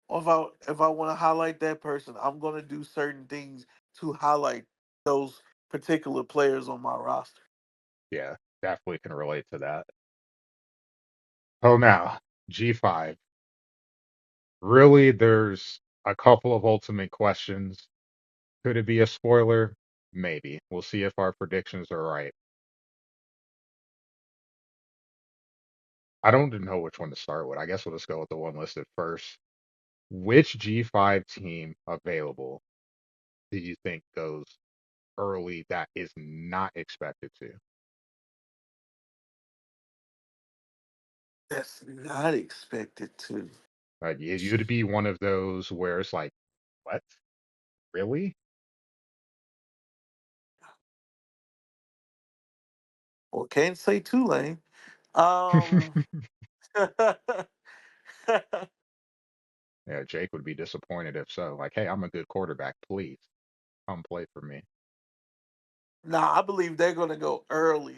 or if I want to highlight that person, I'm going to do certain things to highlight those particular players on my roster. Yeah, definitely can relate to that. Oh, now G5. Really, there's a couple of ultimate questions. Could it be a spoiler? Maybe. We'll see if our predictions are right. I don't know which one to start with. I guess we'll just go with the one listed first. Which G5 team available do you think goes early that is not expected to? That's not expected to. Like you'd be one of those where it's like, what? Really? Well, can't say Tulane. Um, Yeah, Jake would be disappointed if so. Like, hey, I'm a good quarterback. Please come play for me. nah, I believe they're gonna go early.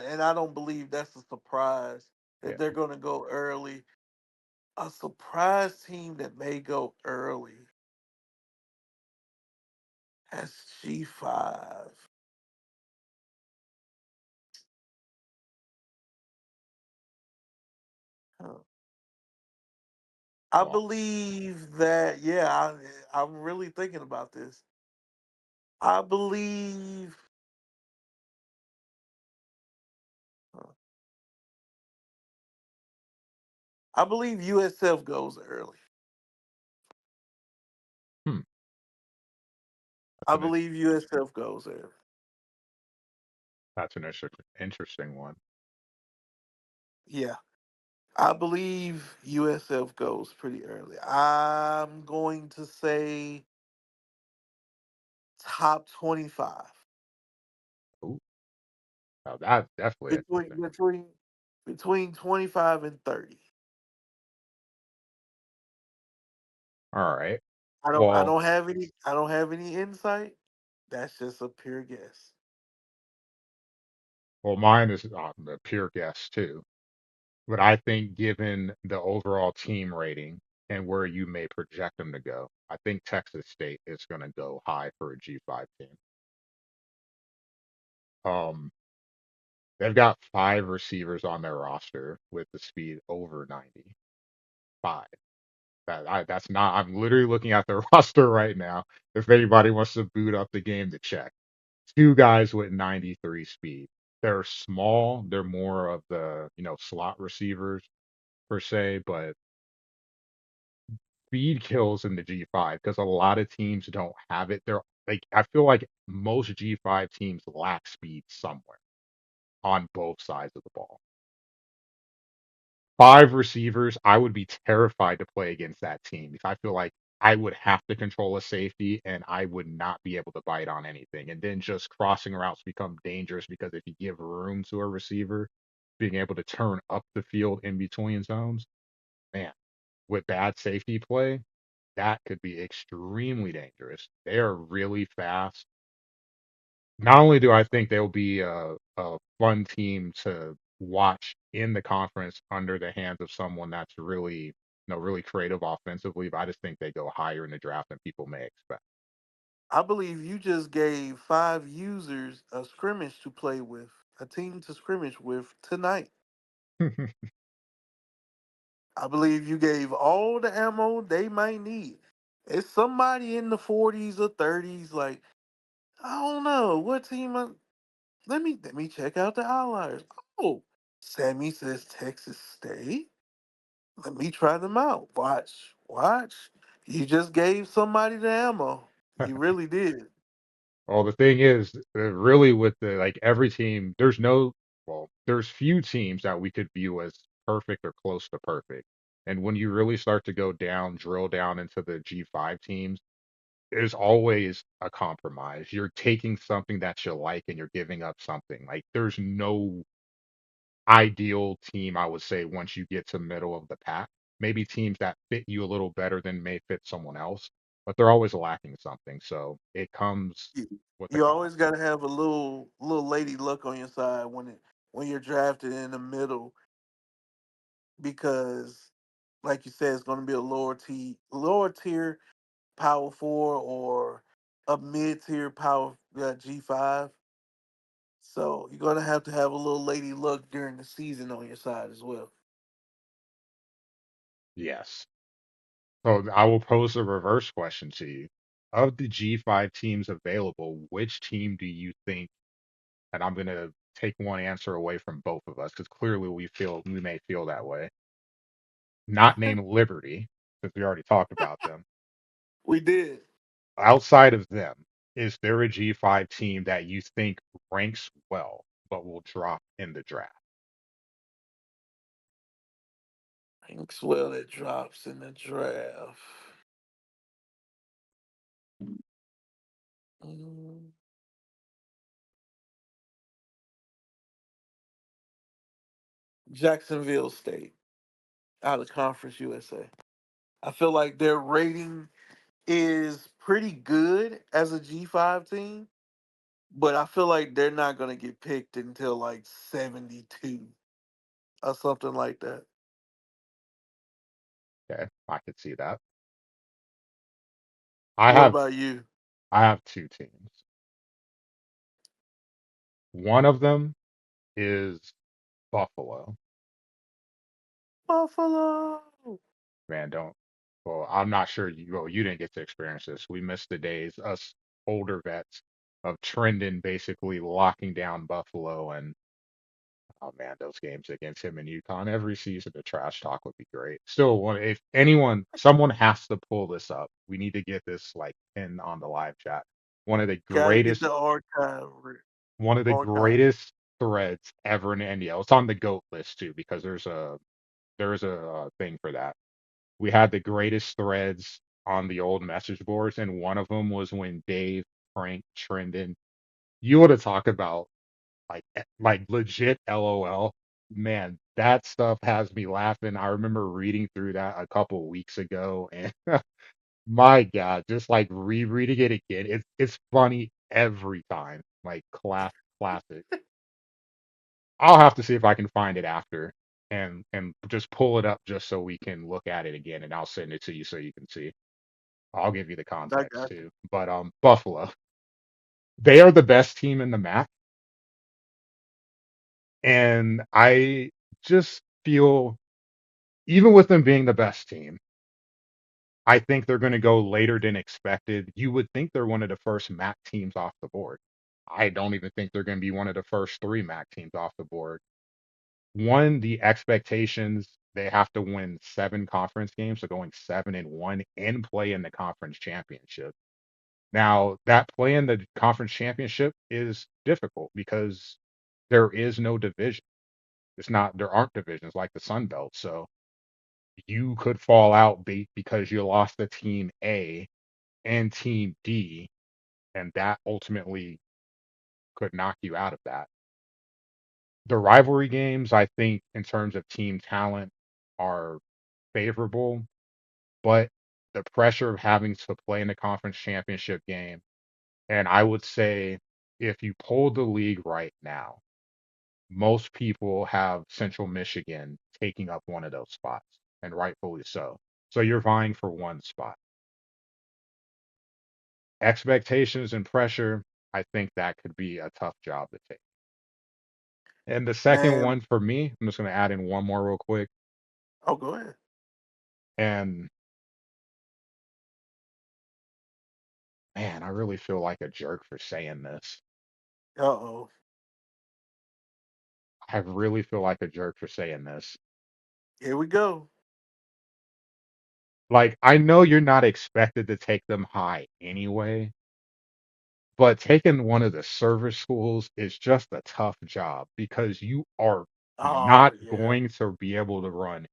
And I don't believe that's a surprise Yeah. that they're gonna go early. A surprise team that may go early. That's G5. I Well, believe that. Yeah, I'm really thinking about this. I believe. I believe USF goes early. hmm, that's I an believe USF goes early. that's an interesting one. Yeah, I believe USF goes pretty early. I'm going to say top 25 Ooh, now that's definitely between interesting. between between 25 and 30. All right. I Well, don't have any insight. That's just a pure guess. mine is a pure guess too. But I think given the overall team rating and where you may project them to go, I think Texas State is going to go high for a G5 team. Um, they've got five receivers on their roster with the speed over 90. Five. That's not. I'm literally looking at their roster right now. If anybody wants to boot up the game to check, two guys with 93 speed. They're small. They're more of the slot receivers per se, but speed kills in the G5 because a lot of teams don't have it. They're like I feel like most G5 teams lack speed somewhere on both sides of the ball. Five receivers, I would be terrified to play against that team because I feel like I would have to control a safety and I would not be able to bite on anything. And then just crossing routes become dangerous because if you give room to a receiver, being able to turn up the field in between zones, man, with bad safety play, that could be extremely dangerous. They are really fast. Not only do I think they'll be a fun team to watch in the conference under the hands of someone that's really, really creative offensively. But I just think they go higher in the draft than people may expect. I believe you just gave 5 users a scrimmage to play with, a team to scrimmage with tonight. I believe you gave all the ammo they might need. It's somebody in the 40s or 30s. Like, I don't know what team. Let me check out the Outliers. Oh, Sammy says Texas State. Let me try them out. Watch, watch. You just gave somebody the ammo. You really did. Well, the thing is, really, with the like every team, there's few teams that we could view as perfect or close to perfect. And when you really start to go down, drill down into the G5 teams, there's always a compromise. You're taking something that you like and you're giving up something. Like there's no ideal team, I would say, once you get to middle of the pack. Maybe teams that fit you a little better than may fit someone else, but they're always lacking something. So it comes You, with the you always cost. got to have a little lady luck on your side when you're drafted in the middle because, like you said, it's going to be a lower tier power four or a mid tier power G5. So you're going to have a little lady luck during the season on your side as well. Yes. So I will pose a reverse question to you. Of the G5 teams available, which team do you think, and I'm going to take one answer away from both of us because clearly we may feel that way. Not named Liberty, because we already talked about them. We did. Outside of them, is there a G5 team that you think ranks well but will drop in the draft? Inkswell that drops in the draft. Mm, Jacksonville State out of Conference USA. I feel like their rating is pretty good as a G5 team, but I feel like they're not going to get picked until like 72 or something like that. Okay, I could see that. I What have about you? I have two teams. One of them is Buffalo. Buffalo. Man, don't. Well, I'm not sure you didn't get to experience this. We missed the days, us older vets, of Trendon basically locking down Buffalo. And oh man, those games against him and UConn every season, the trash talk would be great. Still, if anyone, someone has to pull this up. We need to get this like pinned on the live chat. One of the Gotta get greatest, the one of the archive. greatest threads ever in the NDL. It's on the GOAT list too because there's a thing for that. We had the greatest threads on the old message boards, and one of them was when Dave pranked Trendon. You want to talk about like legit LOL. Man, that stuff has me laughing. I remember reading through that a couple weeks ago, and my God, just like rereading it again, it's funny every time. Like classic. I'll have to see if I can find it after and just pull it up just so we can look at it again, and I'll send it to you so you can see. I'll give you the I context got you. too. But Buffalo, they are the best team in the MAC, and I just feel even with them being the best team, I think they're going to go later than expected. You would think they're one of the first MAC teams off the board. I don't even think they're going to be one of the first three MAC teams off the board. One, the expectations they have to win 7 conference games, so going 7-1 and play in the conference championship. Now, that play in the conference championship is difficult because there is no division. There aren't divisions like the Sun Belt. So you could fall out because you lost the team A and team D, and that ultimately could knock you out of that. The rivalry games, I think, in terms of team talent, are favorable, but the pressure of having to play in the conference championship game, and I would say if you pull the league right now, most people have Central Michigan taking up one of those spots, and rightfully so. So you're vying for one spot. Expectations and pressure, I think that could be a tough job to take. And the second Man, one for me, I'm just going to add in one more real quick. oh, go ahead. And man, I really feel like a jerk for saying this. Uh-oh. I really feel like a jerk for saying this. Here we go. Like, I know you're not expected to take them high anyway, but taking one of the service schools is just a tough job because you are Oh, not yeah. going to be able to run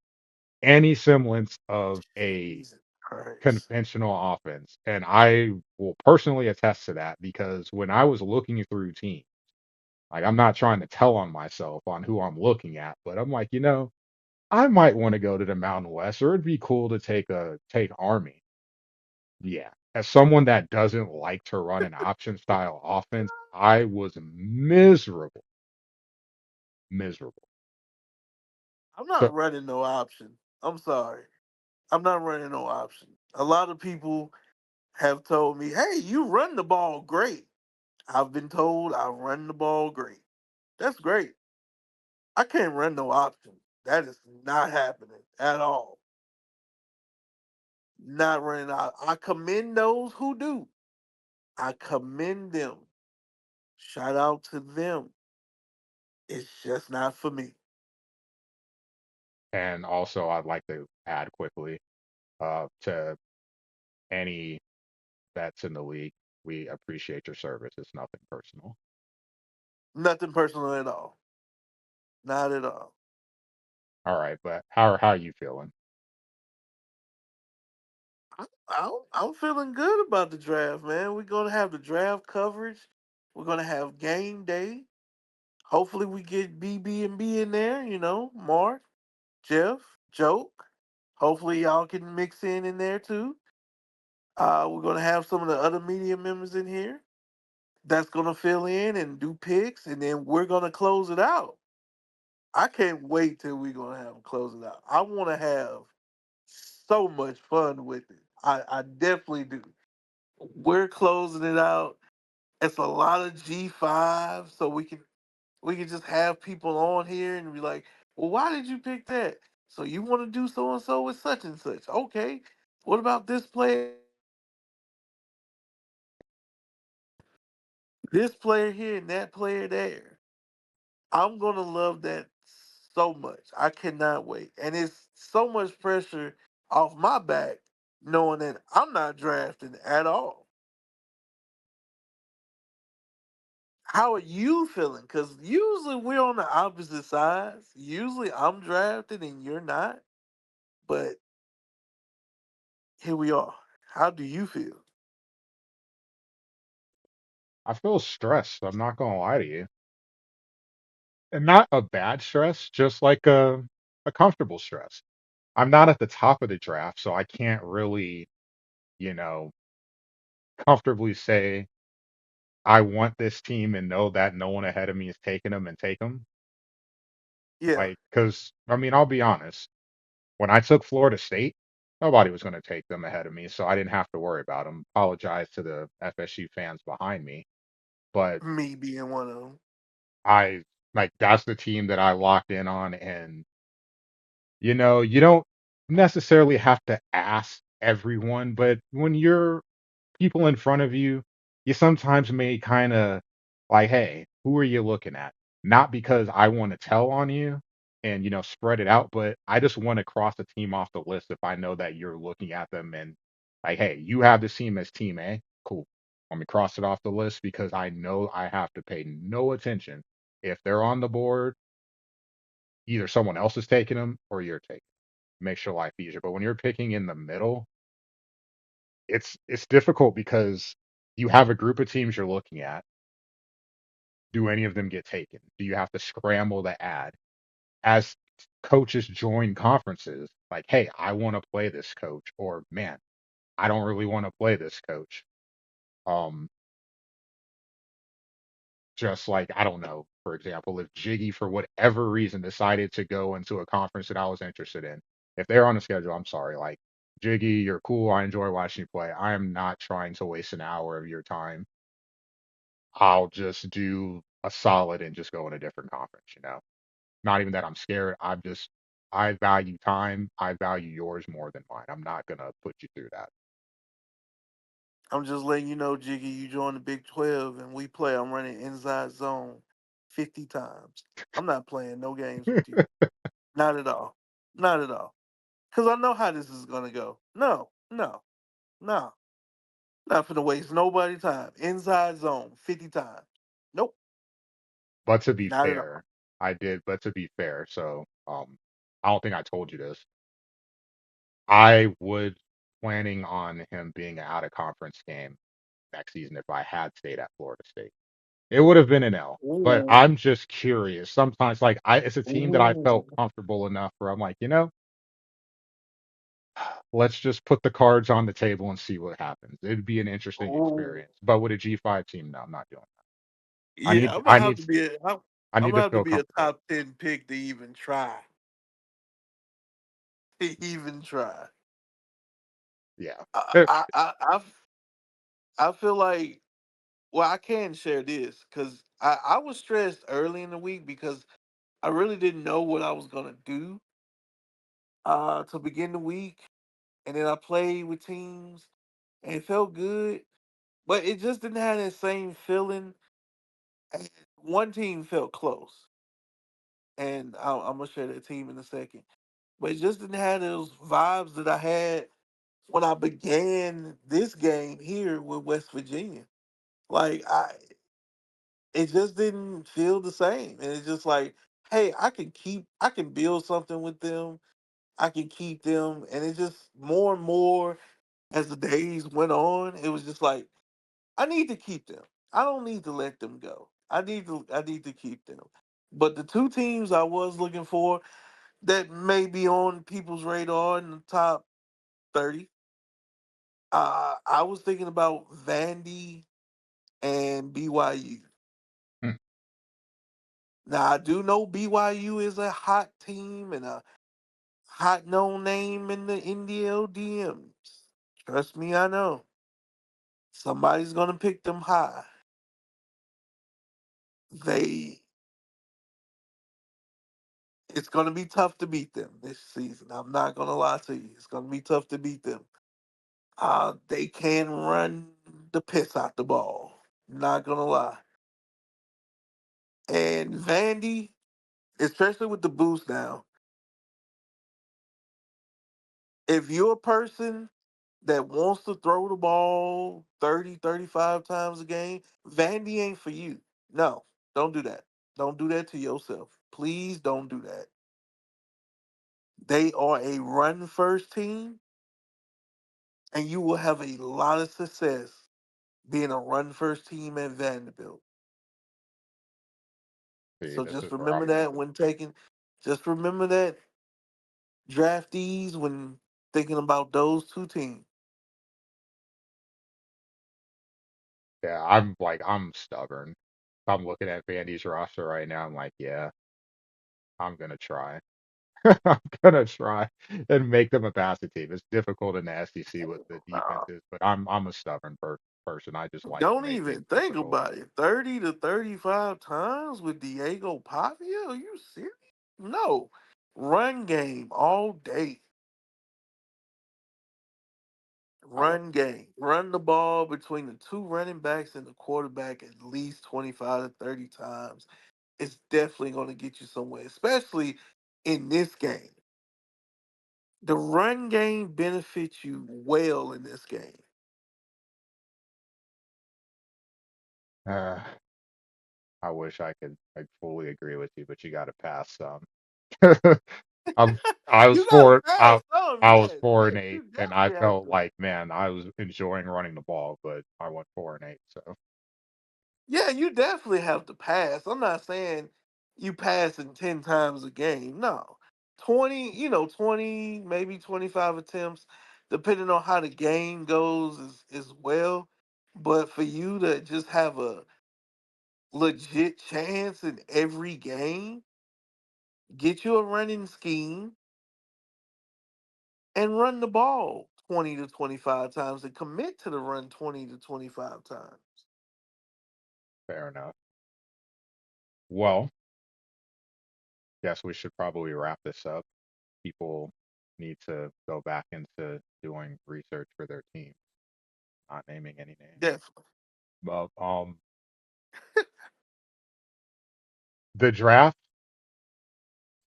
any semblance of a Jesus Christ. conventional offense. And I will personally attest to that because when I was looking through teams, like I'm not trying to tell on myself on who I'm looking at, but I'm like, I might want to go to the Mountain West, or it'd be cool to take Army. Yeah. As someone that doesn't like to run an option style offense, I was miserable, miserable. I'm So not running no option. I'm sorry. I'm not running no option. A lot of people have told me, hey, you run the ball great. I've been told I run the ball great. That's great. I can't run no option. That is not happening at all. Not running out. I commend those who do. I commend them. Shout out to them. It's just not for me. and also I'd like to add quickly, to any vets in the league, we appreciate your service. It's nothing personal. Nothing personal at all. Not at all. All right, but how are you feeling? I'm feeling good about the draft, man. We're gonna have the draft coverage. We're gonna have game day. Hopefully, we get BB and B in there. Mark, Jeff, Joke. Hopefully, y'all can mix in there too. We're gonna have some of the other media members in here that's gonna fill in and do picks, and then we're gonna close it out. I can't wait till we're gonna have them close it out. I want to have so much fun with it. I definitely do. We're closing it out. It's a lot of G5, so we can just have people on here and be like, well, why did you pick that? So you want to do so and so with such and such? Okay. What about this player here and that player there? I'm gonna love that so much. I cannot wait. And it's so much pressure off my back knowing that I'm not drafting at all. How are you feeling? Because usually we're on the opposite sides. Usually I'm drafted and you're not. But here we are. How do you feel? I feel stressed. I'm not gonna lie to you, and not a bad stress, just like a comfortable stress. I'm not at the top of the draft, so I can't really, you know, comfortably say I want this team and know that no one ahead of me is taking them and take them. Yeah, Like, because I mean, I'll be honest. When I took Florida State, nobody was going to take them ahead of me, so I didn't have to worry about them. Apologize to the FSU fans behind me, but me being one of them. I like that's the team that I locked in on, and you don't necessarily have to ask everyone, but when you're people in front of you, you sometimes may kind of like, hey, who are you looking at? Not because I want to tell on you and spread it out, but I just want to cross a team off the list if I know that you're looking at them and like, hey, you have this team as team A. Cool. Let me cross it off the list because I know I have to pay no attention. If they're on the board, either someone else is taking them or you're taking them. Makes your life easier. But when you're picking in the middle, it's difficult because you have a group of teams you're looking at. Do any of them get taken? Do you have to scramble to add? As coaches join conferences, like, hey, I want to play this coach, or man, I don't really want to play this coach. Um, just like I don't know, For example, if Jiggy, for whatever reason, decided to go into a conference that I was interested in, if they're on the schedule, I'm sorry, like Jiggy, you're cool. I enjoy watching you play. I am not trying to waste an hour of your time. I'll just do a solid and just go in a different conference. Not even that I'm scared. I value time. I value yours more than mine. I'm not gonna put you through that. I'm just letting you know, Jiggy, you join the Big 12 and we play. I'm running inside zone 50 times. I'm not playing no games with you. Not at all. Not at all. Because I know how this is going to go. No, no, no. Not finna waste nobody time. Inside zone 50 times. Nope. But to be Not at all. fair, I did. But to be fair, so I don't think I told you this. I would planning on him being an out of conference game next season if I had stayed at Florida State. It would have been an L. But Ooh. I'm just curious. Sometimes, like it's a team that I felt Ooh. comfortable enough where I'm like, let's just put the cards on the table and see what happens. It'd be an interesting Ooh. experience. But with a G5 team, no, I'm not doing that. I Yeah, need, I'm gonna I have need, to be I I'm need gonna to have to feel be a comfortable. top 10 pick to even try. To even try. Yeah. I Eh, I I I, I feel like, well, I can share this because I was stressed early in the week because I really didn't know what I was gonna do to begin the week, and then I played with teams and it felt good, but it just didn't have that same feeling. And one team felt close, and I'm gonna share that team in a second, but it just didn't have those vibes that I had when I began this game here with West Virginia. Like it just didn't feel the same, and it's just like, hey, I can build something with them. I can keep them, and it just more and more as the days went on, it was just like I need to keep them. I don't need to let them go. I need to keep them. But the two teams I was looking for that may be on people's radar in the top 30, I was thinking about Vandy and BYU. hmm, Now I do know BYU is a hot team and a hot known name in the NDL DMs. Trust me, I know. Somebody's gonna pick them high. They It's gonna be tough to beat them this season. I'm not gonna lie to you. It's gonna be tough to beat them. They can run the piss out the ball. Not gonna lie. And Vandy, especially with the boost now, if you're a person that wants to throw the ball 30, 35 times a game, Vandy ain't for you. No, don't do that. Don't do that to yourself. Please don't do that. They are a run first team, and you will have a lot of success being a run first team at Vanderbilt. see, So this just is where remember I'm that when taking, just remember that draftees when thinking about those two teams. yeah, I'm stubborn. If I'm looking at Vandy's roster right now, I'm like, yeah, I'm gonna try. I'm gonna try and make them a passing team. It's difficult in the SEC with the Uh, defenses, but I'm a stubborn person. I just like to don't make it even think difficult. about it. 30 to 35 times with Diego Pavia? Are you serious? No. Run game all day. I would, Run game. Run the ball between the two running backs and the quarterback at least 25 to 30 times. It's definitely going to get you somewhere, especially in this game. The run game benefits you well in this game. uh, I wish I fully agree with you, but you got to pass some. I'm I was You got to four pass I some, I was yes. four and Yes, eight, you and I definitely have felt to. like man, I was enjoying running the ball, but I went 4-8. So Yeah, you definitely have to pass. I'm not saying you passing 10 times a game. No. 20, 20, maybe 25 attempts, depending on how the game goes is well. But for you to just have legit chance in every game, get you a running scheme and run the ball 20 to 25 times and commit to the run 20 to 25 times. Fair enough. Well, guess we should probably wrap this up. People need to go back into doing research for their team, not naming any names. Definitely. But the draft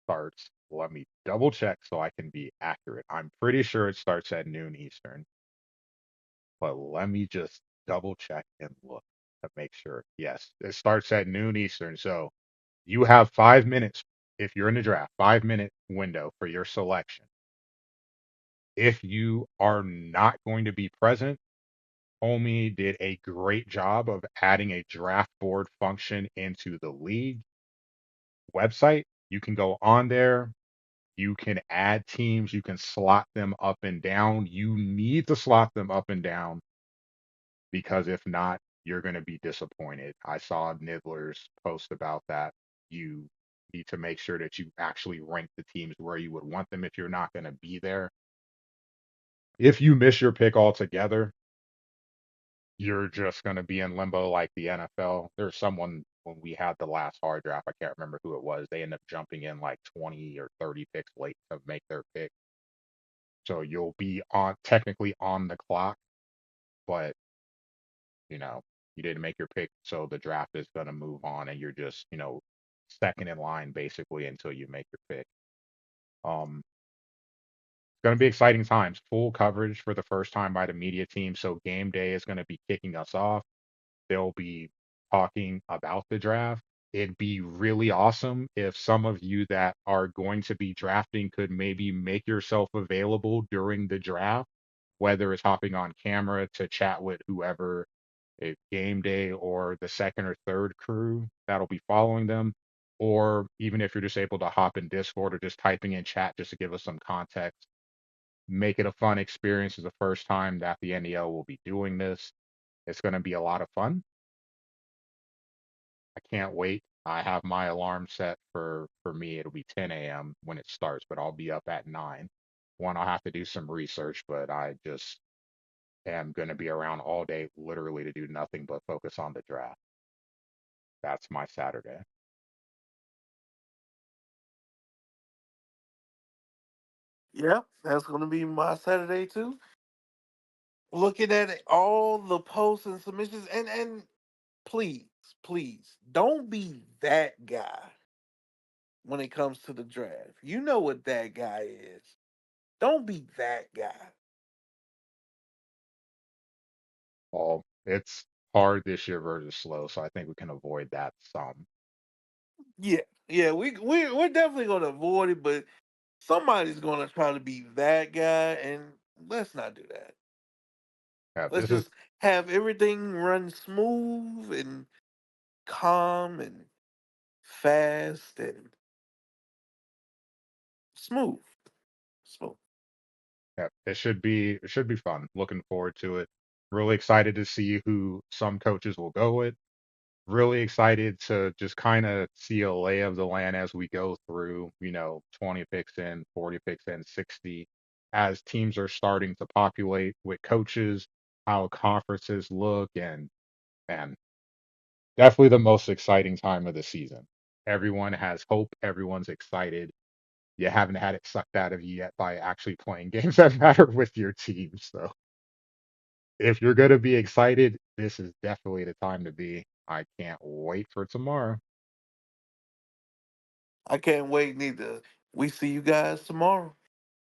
starts. Let me double check so I can be accurate. I'm pretty sure it starts at noon Eastern, but let me just double check and look to make sure. Yes, it starts at noon Eastern. So you have 5 minutes if you're in the draft, 5 minute window for your selection. If you are not going to be present, Homie did a great job of adding a draft board function into the league website. You can go on there, you can add teams, you can slot them up and down. You need to slot them up and down because if not, you're going to be disappointed. I saw Nibbler's post about that. You need to make sure that you actually rank the teams where you would want them if you're not going to be there. If you miss your pick altogether, you're just going to be in limbo like the NFL. There's someone when we had the last hard draft, I can't remember who it was. They end up jumping in like 20 or 30 picks late to make their pick. So you'll be on technically on the clock, but you know, you didn't make your pick, so the draft is going to move on and you're just, second in line basically until you make your pick. Um it's going to be exciting times. Full coverage for the first time by the media team, so game day is going to be kicking us off. They'll be talking about the draft. It'd be really awesome if some of you that are going to be drafting could maybe make yourself available during the draft, whether it's hopping on camera to chat with whoever, if game day or the second or third crew that'll be following them, or even if you're just able to hop in Discord or just typing in chat just to give us some context, make it a fun experience. Is the first time that the NDL will be doing this. It's going to be a lot of fun. I can't wait. I have my alarm set for me. It'll be 10 a.m. when it starts, but I'll be up at 9. One, I'll have to do some research, but I just am going to be around all day, literally to do nothing but focus on the draft. That's my Saturday. Yeah, that's gonna be my Saturday too. Looking at it, all the posts and submissions, and please, please don't be that guy when it comes to the draft. You know what that guy is. Don't be that guy. Well, it's hard this year versus slow, so I think we can avoid that some. Yeah, yeah, we're definitely gonna avoid it, but somebody's gonna try to be that guy, and let's not do that. Yeah, Let's this is just have everything run smooth and calm and fast and smooth. Smooth. yeah, it should be fun. Looking forward to it. Really excited to see who some coaches will go with. Really excited to just kind of see a lay of the land as we go through, 20 picks in, 40 picks in, 60, as teams are starting to populate with coaches, how conferences look, and definitely the most exciting time of the season. Everyone has hope, everyone's excited. You haven't had it sucked out of you yet by actually playing games that matter with your team. So if you're going to be excited, this is definitely the time to be. I can't wait for tomorrow. I can't wait neither. We see you guys tomorrow.